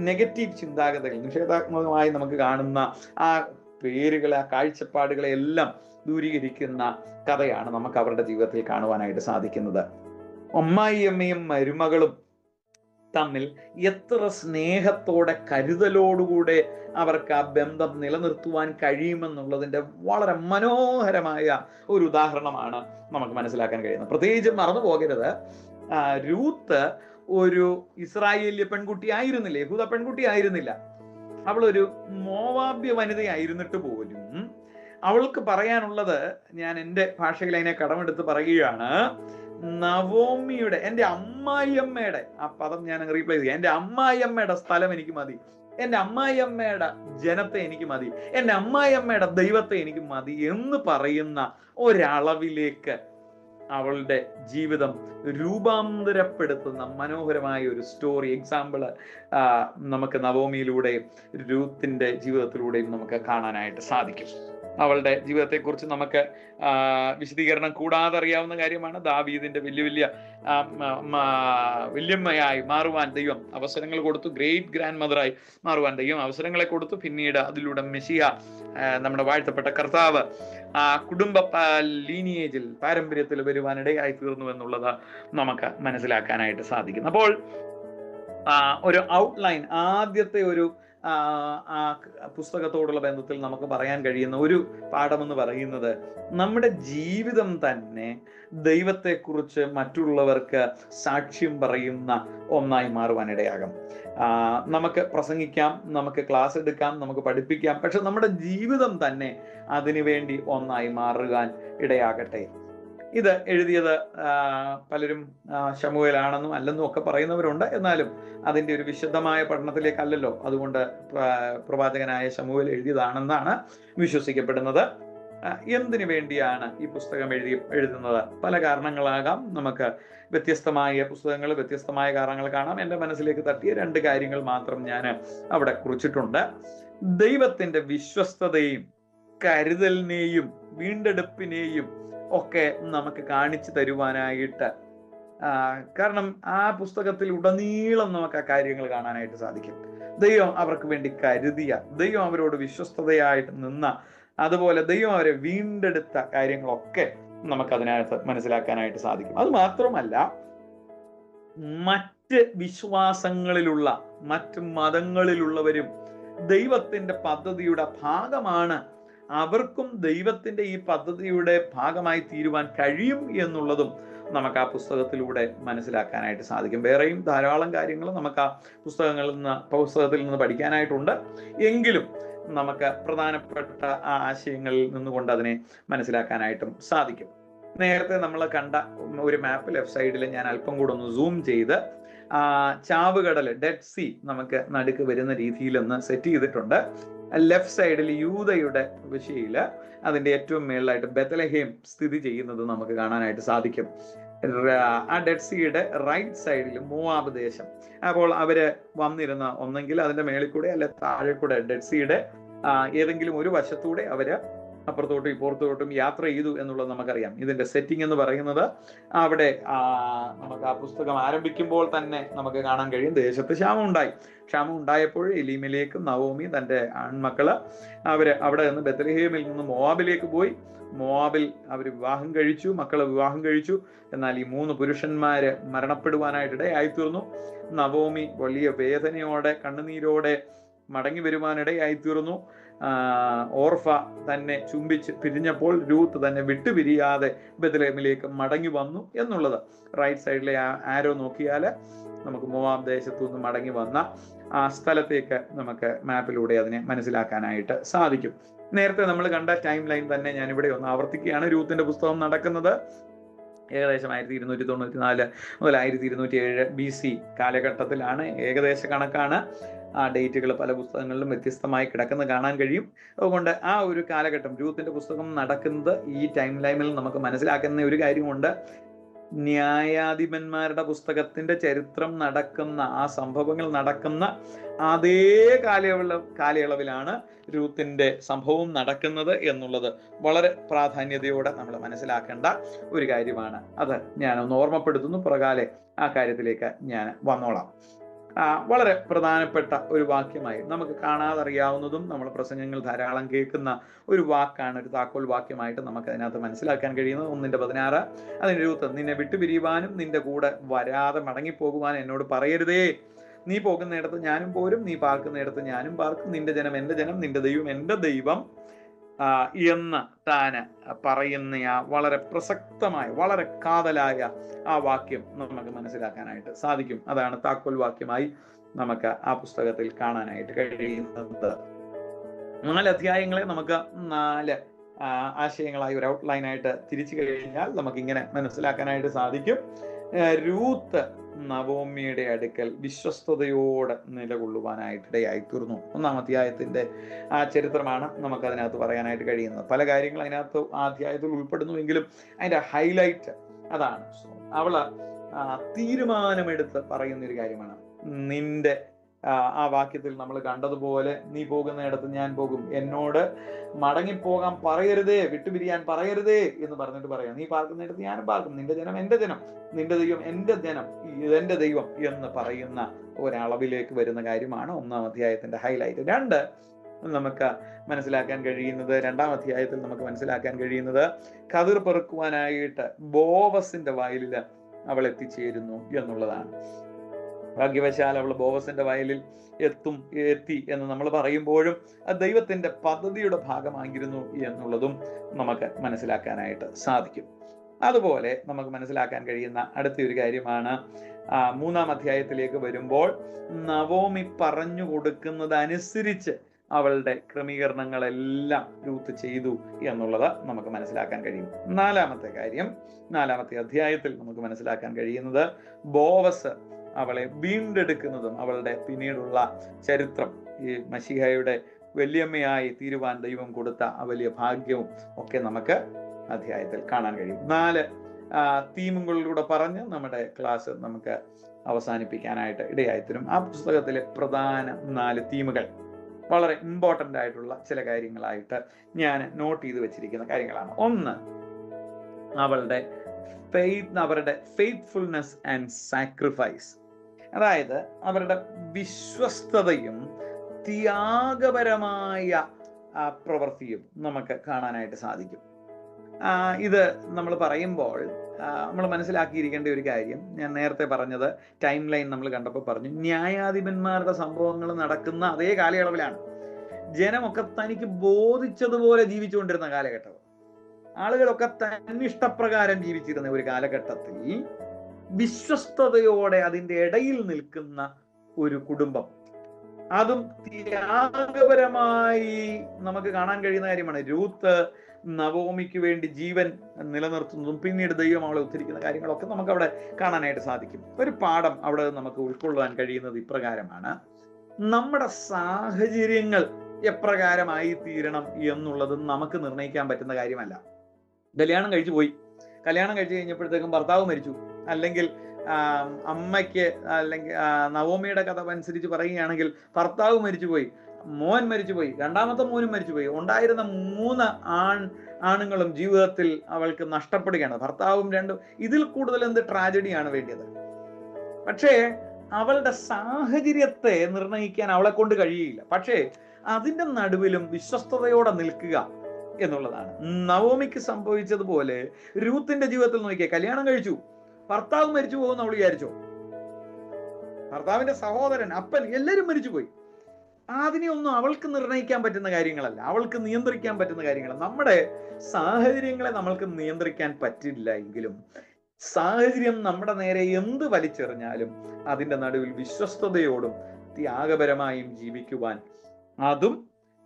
നെഗറ്റീവ് ചിന്താഗതികൾ, നിഷേധാത്മകമായി നമുക്ക് കാണുന്ന ആ പേരുകളെ, ആ കാഴ്ചപ്പാടുകളെ എല്ലാം ദൂരീകരിക്കുന്ന കഥയാണ് നമുക്ക് അവരുടെ ജീവിതത്തിൽ കാണുവാനായിട്ട് സാധിക്കുന്നത്. അമ്മായിയമ്മയും മരുമകളും തമ്മിൽ എത്ര സ്നേഹത്തോടെ കരുതലോടുകൂടെ അവർക്ക് ആ ബന്ധം നിലനിർത്തുവാൻ കഴിയുമെന്നുള്ളതിന്റെ വളരെ മനോഹരമായ ഒരു ഉദാഹരണമാണ് നമുക്ക് മനസ്സിലാക്കാൻ കഴിയുന്നത്. പ്രത്യേകിച്ച് മറന്നു പോകരുത്, രൂത്ത് ഒരു ഇസ്രായേല്യ പെൺകുട്ടി ആയിരുന്നില്ല, യഹൂദ പെൺകുട്ടി ആയിരുന്നില്ല. അവളൊരു മോവാബ്യ വനിതയായിരുന്നിട്ട് പോലും അവൾക്ക് പറയാനുള്ളത്, ഞാൻ എൻ്റെ ഭാഷയിൽ അതിനെ കടമെടുത്ത് പറയുകയാണ്, നവോമിയുടെ, എൻ്റെ അമ്മായിയമ്മയുടെ, ആ പദം ഞാൻ റീപ്ലേസ് ചെയ്യാം, എൻ്റെ അമ്മായിയമ്മയുടെ സ്ഥലം എനിക്ക് മതി, എൻ്റെ അമ്മായിയമ്മയുടെ ജനത്തെ എനിക്ക് മതി, എൻ്റെ അമ്മായിയമ്മയുടെ ദൈവത്തെ എനിക്ക് മതി എന്ന് പറയുന്ന ഒരളവിലേക്ക് അവളുടെ ജീവിതം രൂപാന്തരപ്പെടുത്തുന്ന മനോഹരമായ ഒരു സ്റ്റോറി, എക്സാമ്പിള് നമുക്ക് നവോമിയിലൂടെയും രൂത്തിന്റെ ജീവിതത്തിലൂടെയും നമുക്ക് കാണാനായിട്ട് സാധിക്കും. അവളുടെ ജീവിതത്തെക്കുറിച്ച് നമുക്ക് വിശദീകരണം കൂടാതെ അറിയാവുന്ന കാര്യമാണ്. ദാവീദിന്റെ വല്യമ്മയായി മാറുവാൻ ദൈവം അവസരങ്ങൾ കൊടുത്തു. ഗ്രേറ്റ് ഗ്രാൻഡ് മദറായി മാറുവാൻ ദൈവം അവസരങ്ങളെ കൊടുത്തു. പിന്നീട് അതിലൂടെ മെസ്സിയ, നമ്മുടെ വാഴ്ത്തപ്പെട്ട കർത്താവ്, കുടുംബ ലീനിയേജിൽ, പാരമ്പര്യത്തിൽ വരുവാനിടയായി തീർന്നു എന്നുള്ളത് നമുക്ക് മനസ്സിലാക്കാനായിട്ട് സാധിക്കും. അപ്പോൾ ഒരു ഔട്ട്ലൈൻ, ആദ്യത്തെ ഒരു പുസ്തകത്തോടുള്ള ബന്ധത്തിൽ നമുക്ക് പറയാൻ കഴിയുന്ന ഒരു പാഠമെന്ന് പറയുന്നത്, നമ്മുടെ ജീവിതം തന്നെ ദൈവത്തെക്കുറിച്ച് മറ്റുള്ളവർക്ക് സാക്ഷ്യം പറയുന്ന ഒന്നായി മാറുവാനിടയാകും. നമുക്ക് പ്രസംഗിക്കാം, നമുക്ക് ക്ലാസ് എടുക്കാം, നമുക്ക് പഠിപ്പിക്കാം, പക്ഷെ നമ്മുടെ ജീവിതം തന്നെ അതിനുവേണ്ടി ഒന്നായി മാറുവാൻ ഇടയാകട്ടെ. ഇത് എഴുതിയത് പലരും ശമൂവേലാണെന്നും അല്ലെന്നും ഒക്കെ പറയുന്നവരുണ്ട്. എന്നാലും അതിൻ്റെ ഒരു വിശദമായ പഠനത്തിലേക്കല്ലല്ലോ, അതുകൊണ്ട് പ്രവാചകനായ ശമൂവേൽ എഴുതിയതാണെന്നാണ് വിശ്വസിക്കപ്പെടുന്നത്. എന്തിനു വേണ്ടിയാണ് ഈ പുസ്തകം എഴുതുന്നത്? പല കാരണങ്ങളാകാം. നമുക്ക് വ്യത്യസ്തമായ പുസ്തകങ്ങൾ, വ്യത്യസ്തമായ കാരണങ്ങൾ കാണാം. എൻ്റെ മനസ്സിലേക്ക് തട്ടിയ 2 കാര്യങ്ങൾ മാത്രം ഞാൻ അവിടെ കുറിച്ചിട്ടുണ്ട്. ദൈവത്തിന്റെ വിശ്വസ്തതയും കരുതലിനെയും വീണ്ടെടുപ്പിനെയും ഒക്കെ നമുക്ക് കാണിച്ചു തരുവാനായിട്ട്, കാരണം ആ പുസ്തകത്തിൽ ഉടനീളം നമുക്ക് ആ കാര്യങ്ങൾ കാണാനായിട്ട് സാധിക്കും. ദൈവം അവർക്ക് വേണ്ടി കരുതിയ, ദൈവം അവരോട് വിശ്വസ്തതയായിട്ട് നിന്ന, അതുപോലെ ദൈവം അവരെ വീണ്ടെടുത്ത കാര്യങ്ങളൊക്കെ നമുക്കതിനകത്ത് മനസ്സിലാക്കാനായിട്ട് സാധിക്കും. അത് മാത്രമല്ല, മറ്റ് വിശ്വാസങ്ങളിലുള്ള, മറ്റ് മതങ്ങളിലുള്ളവരും ദൈവത്തിന്റെ പദ്ധതിയുടെ ഭാഗമാണ്. അവർക്കും ദൈവത്തിന്റെ ഈ പദ്ധതിയുടെ ഭാഗമായി തീരുവാൻ കഴിയും എന്നുള്ളതും നമുക്ക് ആ പുസ്തകത്തിലൂടെ മനസ്സിലാക്കാനായിട്ട് സാധിക്കും. വേറെയും ധാരാളം കാര്യങ്ങൾ നമുക്ക് ആ പുസ്തകത്തിൽ നിന്ന് പഠിക്കാനായിട്ടുണ്ട്. എങ്കിലും നമുക്ക് പ്രധാനപ്പെട്ട ആ ആശയങ്ങളിൽ നിന്നുകൊണ്ട് അതിനെ മനസ്സിലാക്കാനായിട്ടും സാധിക്കും. നേരത്തെ നമ്മൾ കണ്ട ഒരു മാപ്പ് ലെഫ്റ്റ് സൈഡിൽ ഞാൻ അല്പം കൂടെ ഒന്ന് സൂം ചെയ്ത് ചാവുകടൽ, ഡെഡ് സീ നമുക്ക് നടുക്ക് വരുന്ന രീതിയിൽ ഒന്ന് സെറ്റ് ചെയ്തിട്ടുണ്ട്. ലെഫ്റ്റ് സൈഡിൽ യൂദയുടെ പ്രവിശ്യയില് അതിന്റെ ഏറ്റവും മേളിലായിട്ട് ബെത്ലഹേം സ്ഥിതി ചെയ്യുന്നത് നമുക്ക് കാണാനായിട്ട് സാധിക്കും. ആ ഡെഡ് സീയുടെ റൈറ്റ് സൈഡിൽ മോവാബ് ദേശം. അപ്പോൾ അവര് വന്നിരുന്ന ഒന്നെങ്കിൽ അതിന്റെ മേളിൽ കൂടെ അല്ലെ താഴെ കൂടെ ഡെഡ് സീയുടെ ഏതെങ്കിലും ഒരു വശത്തൂടെ അവര് അപ്പുറത്തോട്ടും ഇപ്പുറത്തോട്ടും യാത്ര ചെയ്തു എന്നുള്ളത് നമുക്കറിയാം. ഇതിന്റെ സെറ്റിംഗ് എന്ന് പറയുന്നത് അവിടെ നമുക്ക് ആ പുസ്തകം ആരംഭിക്കുമ്പോൾ തന്നെ നമുക്ക് കാണാൻ കഴിയും, ദേശത്ത് ക്ഷാമം ഉണ്ടായി. ക്ഷാമം ഉണ്ടായപ്പോൾ എലീമേലേക്കും നവോമി തന്റെ ആൺമക്കള് അവിടെ നിന്ന് ബെത്ലഹേമിൽ നിന്ന് മോവാബിലേക്ക് പോയി. മോവാബിൽ അവർ വിവാഹം കഴിച്ചു, മക്കളെ വിവാഹം കഴിച്ചു. എന്നാൽ ഈ 3 പുരുഷന്മാര് മരണപ്പെടുവാനായിട്ട് ഇടയായിത്തീർന്നു. നവോമി വലിയ വേദനയോടെ, കണ്ണുനീരോടെ മടങ്ങി വരുവാനിടയായിത്തീർന്നു. ഓർഫ തന്നെ ചുംബിച്ച് പിരിഞ്ഞപ്പോൾ രൂത്ത് തന്നെ വിട്ടുപിരിയാതെ ബെത്ലഹേമിലേക്ക് മടങ്ങി വന്നു എന്നുള്ളത് റൈറ്റ് സൈഡിലെ ആരോ നോക്കിയാൽ നമുക്ക് മോവാബ് ദേശത്തു നിന്ന് മടങ്ങി വന്ന ആ സ്ഥലത്തേക്ക് നമുക്ക് മാപ്പിലൂടെ അതിനെ മനസ്സിലാക്കാനായിട്ട് സാധിക്കും. നേരത്തെ നമ്മൾ കണ്ട ടൈം ലൈൻ തന്നെ ഞാൻ ഇവിടെ ഒന്ന് ആവർത്തിക്കുകയാണ്. രൂത്തിന്റെ പുസ്തകം നടക്കുന്നത് ഏകദേശം 1294 മുതൽ 1207 BC കാലഘട്ടത്തിലാണ്. ഏകദേശ കണക്കാണ്. ആ ഡേറ്റുകൾ പല പുസ്തകങ്ങളിലും വ്യത്യസ്തമായി കിടക്കുന്നത് കാണാൻ കഴിയും. അതുകൊണ്ട് ആ ഒരു കാലഘട്ടം, രൂത്തിന്റെ പുസ്തകം നടക്കുന്നത് ഈ ടൈം ലൈനിൽ നമുക്ക് മനസ്സിലാക്കുന്ന ഒരു കാര്യമുണ്ട്. ന്യായാധിപന്മാരുടെ പുസ്തകത്തിന്റെ ചരിത്രം നടക്കുന്ന, ആ സംഭവങ്ങൾ നടക്കുന്ന അതേ കാലയളവിലാണ് രൂത്തിന്റെ സംഭവം നടക്കുന്നത് എന്നുള്ളത് വളരെ പ്രാധാന്യതയോടെ നമ്മൾ മനസ്സിലാക്കേണ്ട ഒരു കാര്യമാണ്. അത് ഞാനൊന്ന് ഓർമ്മപ്പെടുത്തുന്നു. പുറകാലെ ആ കാര്യത്തിലേക്ക് ഞാൻ വന്നോളാം. വളരെ പ്രധാനപ്പെട്ട ഒരു വാക്യമായി നമുക്ക് കാണാതറിയാവുന്നതും നമ്മൾ പ്രസംഗങ്ങൾ ധാരാളം കേൾക്കുന്ന ഒരു വാക്കാണ്, ഒരു താക്കോൽ വാക്യമായിട്ട് നമുക്ക് അതിനകത്ത് മനസ്സിലാക്കാൻ കഴിയുന്നത്. 1:16 അതിന് രൂത്ത്, നിന്നെ വിട്ടുപിരിയുവാനും നിന്റെ കൂടെ വരാതെ മടങ്ങിപ്പോകുവാനും എന്നോട് പറയരുതേ. നീ പോകുന്നിടത്ത് ഞാനും പോരും, നീ പാർക്കുന്നിടത്ത് ഞാനും പാർക്കും. നിന്റെ ജനം എൻ്റെ ജനം, നിന്റെ ദൈവം എൻ്റെ ദൈവം എന്ന് താന് പറയുന്ന ആ വളരെ പ്രസക്തമായ, വളരെ കാതലായ ആ വാക്യം നമുക്ക് മനസ്സിലാക്കാനായിട്ട് സാധിക്കും. അതാണ് താക്കോൽ വാക്യമായി നമുക്ക് ആ പുസ്തകത്തിൽ കാണാനായിട്ട് കഴിയുന്നത്. 4 അധ്യായങ്ങളെ നമുക്ക് 4 ആശയങ്ങളായി ഒരു ഔട്ട്ലൈനായിട്ട് തിരിച്ചു കഴിഞ്ഞാൽ നമുക്കിങ്ങനെ മനസ്സിലാക്കാനായിട്ട് സാധിക്കും. രൂത്ത് നവോമിയുടെ അടുക്കൽ വിശ്വസ്തയോടെ നിലകൊള്ളുവാനായിട്ട് ഇടയായിത്തീർന്നു. 1-ാം അധ്യായത്തിന്റെ ആ ചരിത്രമാണ് നമുക്ക് അതിനകത്ത് പറയാനായിട്ട് കഴിയുന്നത്. പല കാര്യങ്ങൾ അതിനകത്ത് ആ അധ്യായത്തിൽ ഉൾപ്പെടുന്നുവെങ്കിലും അതിന്റെ ഹൈലൈറ്റ് അതാണ്. അവള് തീരുമാനമെടുത്ത് പറയുന്നൊരു കാര്യമാണ്. നിന്റെ ആ വാക്യത്തിൽ നമ്മൾ കണ്ടതുപോലെ, നീ പോകുന്നിടത്ത് ഞാൻ പോകും, എന്നോട് മടങ്ങിപ്പോകാൻ പറയരുതേ, വിട്ടുപിരിയാൻ പറയരുതേ എന്ന് പറഞ്ഞിട്ട് പറയാം. നീ പാർക്കുന്നിടത്ത് ഞാനും പാർക്കും, നിന്റെ ജനം എൻ്റെ ജനം, നിന്റെ ദൈവം എൻ്റെ ജനം, ഇതെന്റെ ദൈവം എന്ന് പറയുന്ന ഒരളവിലേക്ക് വരുന്ന കാര്യമാണ് 1-ാം അധ്യായത്തിന്റെ ഹൈലൈറ്റ്. 2 നമുക്ക് മനസ്സിലാക്കാൻ കഴിയുന്നത്, 2-ാം അധ്യായത്തിൽ നമുക്ക് മനസ്സിലാക്കാൻ കഴിയുന്നത്, കതിർ പെറുക്കുവാനായിട്ട് ബോവസിന്റെ വയലിൽ അവൾ എത്തിച്ചേരുന്നു എന്നുള്ളതാണ്. ഭാഗ്യവശാൽ അവൾ ബോവസിന്റെ വയലിൽ എത്തി എന്ന് നമ്മൾ പറയുമ്പോഴും അത് ദൈവത്തിന്റെ പദ്ധതിയുടെ ഭാഗമായിരുന്നു എന്നുള്ളതും നമുക്ക് മനസ്സിലാക്കാനായിട്ട് സാധിക്കും. അതുപോലെ നമുക്ക് മനസ്സിലാക്കാൻ കഴിയുന്ന അടുത്തൊരു കാര്യമാണ്, 3-ാം അധ്യായത്തിലേക്ക് വരുമ്പോൾ നവോമി പറഞ്ഞു കൊടുക്കുന്നത് അനുസരിച്ച് അവളുടെ ക്രമീകരണങ്ങളെല്ലാം രൂത്ത് ചെയ്തു എന്നുള്ളത് നമുക്ക് മനസ്സിലാക്കാൻ കഴിയും. 4-ാമത്തെ കാര്യം, 4-ാമത്തെ അധ്യായത്തിൽ നമുക്ക് മനസ്സിലാക്കാൻ കഴിയുന്നത്, ബോവസ് അവളെ വീണ്ടെടുക്കുന്നതും അവളുടെ പിന്നീടുള്ള ചരിത്രം, ഈ മശീഹയുടെ വല്യമ്മയായി തീരുവാൻ ദൈവം കൊടുത്ത ആ വലിയ ഭാഗ്യവും ഒക്കെ നമുക്ക് അധ്യായത്തിൽ കാണാൻ കഴിയും. 4 തീമുകളിലൂടെ പറഞ്ഞ് നമ്മുടെ ക്ലാസ് നമുക്ക് അവസാനിപ്പിക്കാനായിട്ട് ഇടയായിത്തരും. ആ പുസ്തകത്തിലെ പ്രധാന 4 തീമുകൾ വളരെ ഇമ്പോർട്ടൻ്റ് ആയിട്ടുള്ള ചില കാര്യങ്ങളായിട്ട് ഞാൻ നോട്ട് ചെയ്ത് വെച്ചിരിക്കുന്ന കാര്യങ്ങളാണ്. ഒന്ന്, അവരുടെ ഫെയ്ത്ത്ഫുൾനെസ് ആൻഡ് സാക്രിഫൈസ്. അതായത് അവരുടെ വിശ്വസ്തതയും ത്യാഗപരമായ പ്രവൃത്തിയും നമുക്ക് കാണാനായിട്ട് സാധിക്കും. ഇത് നമ്മൾ പറയുമ്പോൾ നമ്മൾ മനസ്സിലാക്കിയിരിക്കേണ്ട ഒരു കാര്യം, ഞാൻ നേരത്തെ പറഞ്ഞത് ടൈം ലൈൻ നമ്മൾ കണ്ടപ്പോൾ പറഞ്ഞു, ന്യായാധിപന്മാരുടെ സംഭവങ്ങൾ നടക്കുന്ന അതേ കാലയളവിലാണ്. ജനമൊക്കെ തനിക്ക് ബോധിച്ചതുപോലെ ജീവിച്ചുകൊണ്ടിരുന്ന കാലഘട്ടം, ആളുകളൊക്കെ തന്നിഷ്ടപ്രകാരം ജീവിച്ചിരുന്ന ഒരു കാലഘട്ടത്തിൽ വിശ്വസ്തയോടെ അതിൻ്റെ ഇടയിൽ നിൽക്കുന്ന ഒരു കുടുംബം, അതും ത്യാഗപരമായി നമുക്ക് കാണാൻ കഴിയുന്ന കാര്യമാണ്. രൂത്ത് നവോമിക്ക് വേണ്ടി ജീവൻ നിലനിർത്തുന്നതും പിന്നീട് ദൈവം അവളെ ഉദ്ധരിക്കുന്ന കാര്യങ്ങളൊക്കെ നമുക്ക് അവിടെ കാണാനായിട്ട് സാധിക്കും. ഒരു പാഠം അവിടെ നമുക്ക് ഉൾക്കൊള്ളാൻ കഴിയുന്നത് ഇപ്രകാരമാണ്: നമ്മുടെ സാഹചര്യങ്ങൾ എപ്രകാരമായി തീരണം എന്നുള്ളത് നമുക്ക് നിർണ്ണയിക്കാൻ പറ്റുന്ന കാര്യമല്ല. കല്യാണം കഴിച്ചു പോയി, കല്യാണം കഴിച്ചു കഴിഞ്ഞപ്പോഴത്തേക്കും ഭർത്താവ് മരിച്ചു, അല്ലെങ്കിൽ അമ്മയ്ക്ക്, അല്ലെങ്കിൽ നവോമിയുടെ കഥ അനുസരിച്ച് പറയുകയാണെങ്കിൽ ഭർത്താവ് മരിച്ചുപോയി, മോൻ മരിച്ചുപോയി, രണ്ടാമത്തെ മോനും മരിച്ചുപോയി, ഉണ്ടായിരുന്ന 3 ആണുങ്ങളും ജീവിതത്തിൽ അവൾക്ക് നഷ്ടപ്പെടുകയാണ്, ഭർത്താവും 2. ഇതിൽ കൂടുതൽ എന്ത് ട്രാജഡിയാണ് വേണ്ടിയത്? പക്ഷേ അവളുടെ സാഹചര്യത്തെ നിർണ്ണയിക്കാൻ അവളെ കൊണ്ട് കഴിയില്ല. പക്ഷേ അതിന്റെ നടുവിലും വിശ്വസ്തയോടെ നിൽക്കുക എന്നുള്ളതാണ്. നവോമിക്ക് സംഭവിച്ചതുപോലെ രൂത്തിന്റെ ജീവിതത്തിൽ നോക്കിയ, കല്യാണം കഴിച്ചു, ഭർത്താവ് മരിച്ചു പോകുമെന്ന് അവൾ വിചാരിച്ചോ? ഭർത്താവിന്റെ സഹോദരൻ, അപ്പൻ, എല്ലാവരും മരിച്ചുപോയി. അതിനെയൊന്നും അവൾക്ക് നിർണ്ണയിക്കാൻ പറ്റുന്ന കാര്യങ്ങളല്ല, അവൾക്ക് നിയന്ത്രിക്കാൻ പറ്റുന്ന കാര്യങ്ങളല്ല. നമ്മുടെ സാഹചര്യങ്ങളെ നമ്മൾക്ക് നിയന്ത്രിക്കാൻ പറ്റില്ല എങ്കിലും സാഹചര്യം നമ്മുടെ നേരെ എന്ത് വലിച്ചെറിഞ്ഞാലും അതിന്റെ നടുവിൽ വിശ്വസ്തയോടും ത്യാഗപരമായും ജീവിക്കുവാൻ, അതും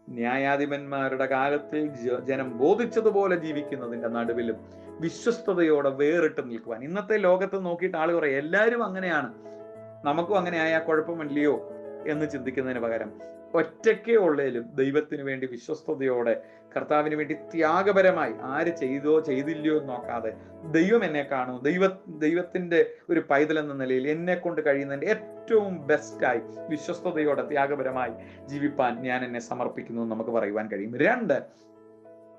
ന്യായാധിപന്മാരുടെ കാലത്തിൽ ജനം ബോധിച്ചതുപോലെ ജീവിക്കുന്നതിന്റെ നടുവിലും വിശ്വസ്തയോടെ വേറിട്ട് നിൽക്കുവാൻ. ഇന്നത്തെ ലോകത്ത് നോക്കിയിട്ട് ആളുകൾ പറയും, എല്ലാവരും അങ്ങനെയാണ്, നമുക്കും അങ്ങനെ ആയാൽ കുഴപ്പമില്ലയോ എന്ന് ചിന്തിക്കുന്നതിന് പകരം ഒറ്റയ്ക്കേ ഉള്ളേലും ദൈവത്തിന് വേണ്ടി വിശ്വസ്തയോടെ, കർത്താവിന് വേണ്ടി ത്യാഗപരമായി, ആര് ചെയ്തോ ചെയ്തില്ലയോ എന്ന് നോക്കാതെ, ദൈവം എന്നെ കാണും, ദൈവത്തിന്റെ ഒരു പൈതൽ എന്ന നിലയിൽ എന്നെ കൊണ്ട് കഴിയുന്നതിന്റെ ഏറ്റവും ബെസ്റ്റായി വിശ്വസ്തയോടെ ത്യാഗപരമായി ജീവിപ്പാൻ ഞാൻ എന്നെ സമർപ്പിക്കുന്നു എന്ന് നമുക്ക് പറയുവാൻ കഴിയും. 2,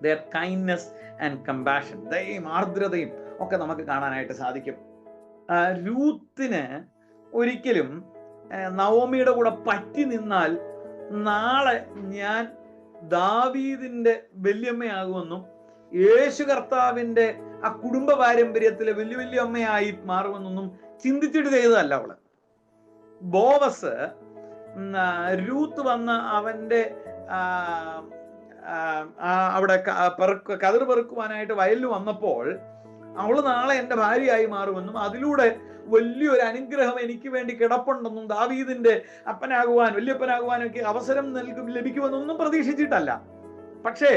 their kindness and compassion, ദയയും ആർദ്രതയും ഒക്കെ നമുക്ക് കാണാനായിട്ട് സാധിക്കും. രൂത്തിന് ഒരിക്കലും നവോമിയുടെ കൂടെ പറ്റി നിന്നാൽ നാളെ ഞാൻ ദാവീദിന്റെ വല്യമ്മയാകുമെന്നും യേശു കർത്താവിന്റെ ആ കുടുംബ പാരമ്പര്യത്തിലെ വലിയ വലിയ അമ്മയായി മാറുമെന്നൊന്നും ചിന്തിച്ചിട്ട് ചെയ്തതല്ല അവള്. ബോവസ് രൂത്ത് വന്ന് അവന്റെ അവിടെ കതിർ പെറുക്കുവാനായിട്ട് വയലിൽ വന്നപ്പോൾ അവള് നാളെ എൻ്റെ ഭാര്യയായി മാറുമെന്നും അതിലൂടെ വലിയൊരു അനുഗ്രഹം എനിക്ക് വേണ്ടി കിടപ്പുണ്ടെന്നും ദാവീദിന്റെ അപ്പനാകുവാൻ, വല്യപ്പനാകുവാനൊക്കെ അവസരം ലഭിക്കുമെന്നൊന്നും പ്രതീക്ഷിച്ചിട്ടല്ല. പക്ഷേ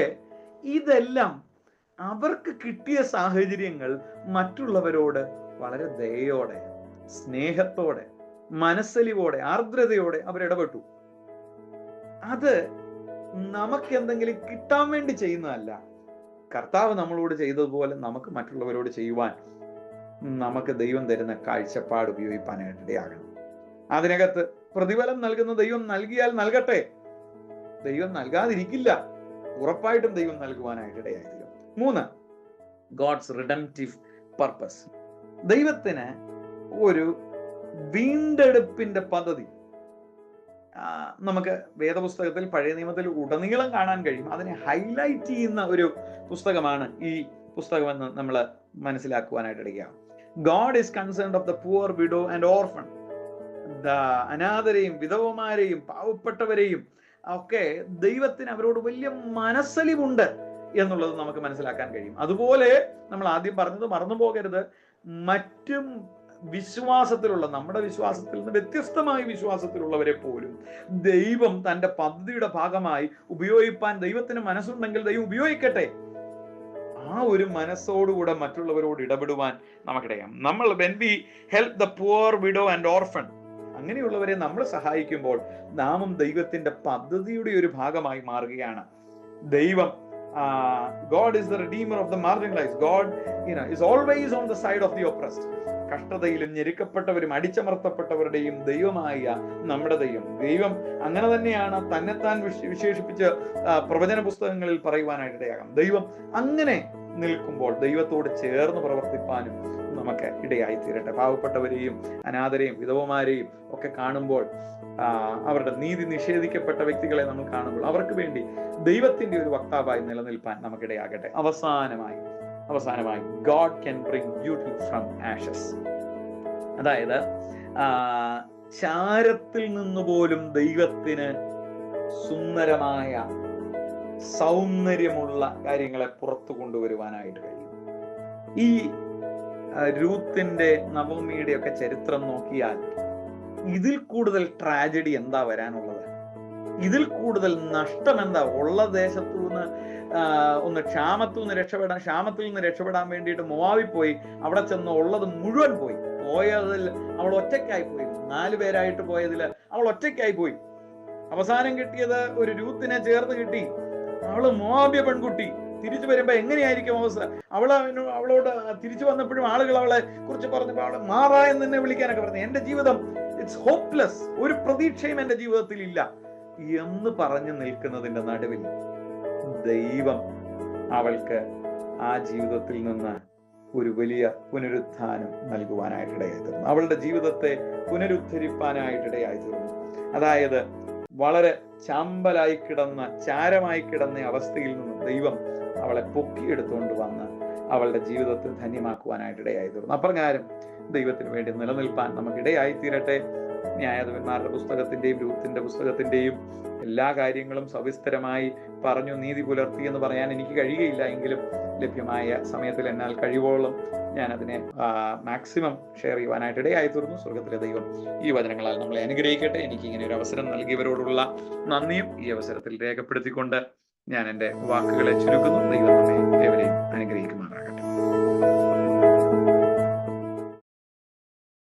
ഇതെല്ലാം അവർക്ക് കിട്ടിയ സാഹചര്യങ്ങൾ മറ്റുള്ളവരോട് വളരെ ദയയോടെ, സ്നേഹത്തോടെ, മനസ്സലിവോടെ, ആർദ്രതയോടെ അവരിടപെട്ടു. അത് നമുക്ക് എന്തെങ്കിലും കിട്ടാൻ വേണ്ടി ചെയ്യുന്നതല്ല. കർത്താവ് നമ്മളോട് ചെയ്തതുപോലെ നമുക്ക് മറ്റുള്ളവരോട് ചെയ്യുവാൻ നമുക്ക് ദൈവം തരുന്ന കാഴ്ചപ്പാട് ഉപയോഗിക്കാനായിട്ട് ഇടയാകണം. അതിനകത്ത് പ്രതിഫലം നൽകുന്ന ദൈവം നൽകിയാൽ നൽകട്ടെ, ദൈവം നൽകാതിരിക്കില്ല, ഉറപ്പായിട്ടും ദൈവം നൽകുവാനായിട്ട് ഇടയായിരിക്കും. 3, ഗോഡ്സ് റിഡംപ്റ്റീവ് പർപ്പസ്. ദൈവത്തിന് ഒരു വീണ്ടെടുപ്പിന്റെ പദ്ധതി നമുക്ക് വേദപുസ്തകത്തിൽ, പഴയ നിയമത്തിൽ ഉടനീളം കാണാൻ കഴിയും. അതിനെ ഹൈലൈറ്റ് ചെയ്യുന്ന ഒരു പുസ്തകമാണ് ഈ പുസ്തകമെന്ന് നമ്മൾ മനസ്സിലാക്കുവാനായിട്ട് ഇടയാകും. God is concerned of the poor, widow and orphan. അനാഥരെയും വിധവമാരെയും പാവപ്പെട്ടവരെയും ഒക്കെ ദൈവത്തിന് അവരോട് വലിയ മനസ്സലിവുണ്ട് എന്നുള്ളത് നമുക്ക് മനസ്സിലാക്കാൻ കഴിയും. അതുപോലെ നമ്മൾ ആദ്യം പറഞ്ഞത് മറന്നു പോകരുത്, മറ്റും വിശ്വാസത്തിലുള്ള, നമ്മുടെ വിശ്വാസത്തിൽ നിന്ന് വ്യത്യസ്തമായ വിശ്വാസത്തിലുള്ളവരെ പോലും ദൈവം തന്റെ പദ്ധതിയുടെ ഭാഗമായി ഉപയോഗിക്കാൻ ദൈവത്തിന് മനസ്സുണ്ടെങ്കിൽ ദൈവം ഉപയോഗിക്കട്ടെ. ആ ഒരു മനസ്സോടുകൂടെ മറ്റുള്ളവരോട് ഇടപെടുവാൻ നമുക്കിടയാം. നമ്മൾ when we help the poor, widow and orphan, അങ്ങനെയുള്ളവരെ നമ്മൾ സഹായിക്കുമ്പോൾ നാമും ദൈവത്തിന്റെ പദ്ധതിയുടെ ഒരു ഭാഗമായി മാറുകയാണ്. ദൈവം God is the redeemer of the marginalized. God, is always on the side of the oppressed. കഷ്ടതയിലും ഞെരുക്കപ്പെട്ടവരും അടിച്ചമർത്തപ്പെട്ടവരുടെയും ദൈവമായ നമ്മുടെ ദൈവം അങ്ങനെ തന്നെയാണ് തന്നെത്താൻ വിശേഷിപ്പിച്ച് പ്രവചന പുസ്തകങ്ങളിൽ പറയുവാനായിട്ടിടയാകാം. ദൈവം അങ്ങനെ നിൽക്കുമ്പോൾ ദൈവത്തോട് ചേർന്ന് പ്രവർത്തിപ്പാനും നമുക്ക് ഇടയായി തീരട്ടെ. പാവപ്പെട്ടവരെയും അനാഥരെയും വിധവമാരെയും ഒക്കെ കാണുമ്പോൾ, അവരുടെ നീതി നിഷേധിക്കപ്പെട്ട വ്യക്തികളെ നമ്മൾ കാണുമ്പോൾ അവർക്ക് വേണ്ടി ദൈവത്തിന്റെ ഒരു വക്താവായി നിലനിൽപ്പാൻ നമുക്കിടയാകട്ടെ. അവസാനമായി God can bring beauty from ashes. അതായത് ചാരത്തിൽ നിന്ന് പോലും ദൈവത്തിന് സുന്ദരമായ സൗന്ദര്യമുള്ള കാര്യങ്ങളെ പുറത്തു കൊണ്ടുവരുവാനായിട്ട് കഴിയും. ഈ രൂത്തിന്റെ നവമിയുടെ ഒക്കെ ചരിത്രം നോക്കിയാൽ ഇതിൽ കൂടുതൽ ട്രാജഡി എന്താ വരാനുള്ളത്? ഇതിൽ കൂടുതൽ നഷ്ടം എന്താ? ഉള്ള ദേശത്തു നിന്ന് ഒന്ന് ക്ഷാമത്തിൽ നിന്ന് രക്ഷപ്പെടാൻ വേണ്ടിയിട്ട് മോവാബിൽ പോയി. അവിടെ ചെന്ന് ഉള്ളത് മുഴുവൻ പോയതിൽ അവൾ ഒറ്റയ്ക്കായി പോയി. 4 പേരായിട്ട് പോയതിൽ അവൾ ഒറ്റയ്ക്കായി പോയി. അവസാനം കിട്ടിയത് ഒരു രൂത്തിനെ ചേർത്ത് കിട്ടി. അവള് മോവാബ്യ പെൺകുട്ടി. തിരിച്ചു വരുമ്പോ എങ്ങനെയായിരിക്കും അവസ്ഥ? അവളോട് തിരിച്ചു വന്നപ്പോഴും ആളുകൾ അവളെ കുറിച്ച് പറഞ്ഞപ്പോ അവളെ മാറാ എന്ന് തന്നെ വിളിക്കാനൊക്കെ പറഞ്ഞു. എന്റെ ജീവിതം ഇറ്റ്സ് ഹോപ്പ്ലെസ്, ഒരു പ്രതീക്ഷയും എന്റെ ജീവിതത്തിൽ ഇല്ല എന്ന് പറഞ്ഞു നിൽക്കുന്നതിന്റെ നടുവിൽ ദൈവം അവൾക്ക് ആ ജീവിതത്തിൽ നിന്ന് ഒരു വലിയ പുനരുത്ഥാനം നൽകുവാനായിട്ടിടയായി തീർന്നു. അവളുടെ ജീവിതത്തെ പുനരുദ്ധരിപ്പാനായിട്ടിടയായി തീർന്നു. അതായത് വളരെ ചാമ്പലായി ചാരമായി കിടന്ന അവസ്ഥയിൽ നിന്ന് ദൈവം അവളെ പൊക്കിയെടുത്തുകൊണ്ട് വന്ന് അവളുടെ ജീവിതത്തിൽ ധന്യമാക്കുവാനായിട്ടിടയായി തീർന്നു. അപ്രകാരം ദൈവത്തിന് വേണ്ടി നിലനിൽപ്പാൻ നമുക്കിടയായി തീരട്ടെ. ന്യായാധിപന്മാരുടെ പുസ്തകത്തിന്റെയും രൂത്തിന്റെ പുസ്തകത്തിന്റെയും എല്ലാ കാര്യങ്ങളും സവിസ്തരമായി പറഞ്ഞു നീതി പുലർത്തി എന്ന് പറയാൻ എനിക്ക് കഴിയുകയില്ല. എങ്കിലും ലഭ്യമായ സമയത്തിൽ എന്നാൽ കഴിവോളം ഞാൻ അതിനെ മാക്സിമം ഷെയർ ചെയ്യുവാനായിട്ട് ഇടയായി തീർന്നു. സ്വർഗത്തിലെ ദൈവം ഈ വചനങ്ങളാൽ നമ്മളെ അനുഗ്രഹിക്കട്ടെ. എനിക്ക് ഇങ്ങനെ ഒരു അവസരം നൽകിയവരോടുള്ള നന്ദിയും ഈ അവസരത്തിൽ രേഖപ്പെടുത്തിക്കൊണ്ട് ഞാൻ എൻ്റെ വാക്കുകളെ ചുരുക്കുന്നു. ദൈവം നമ്മെ ഏവരെയും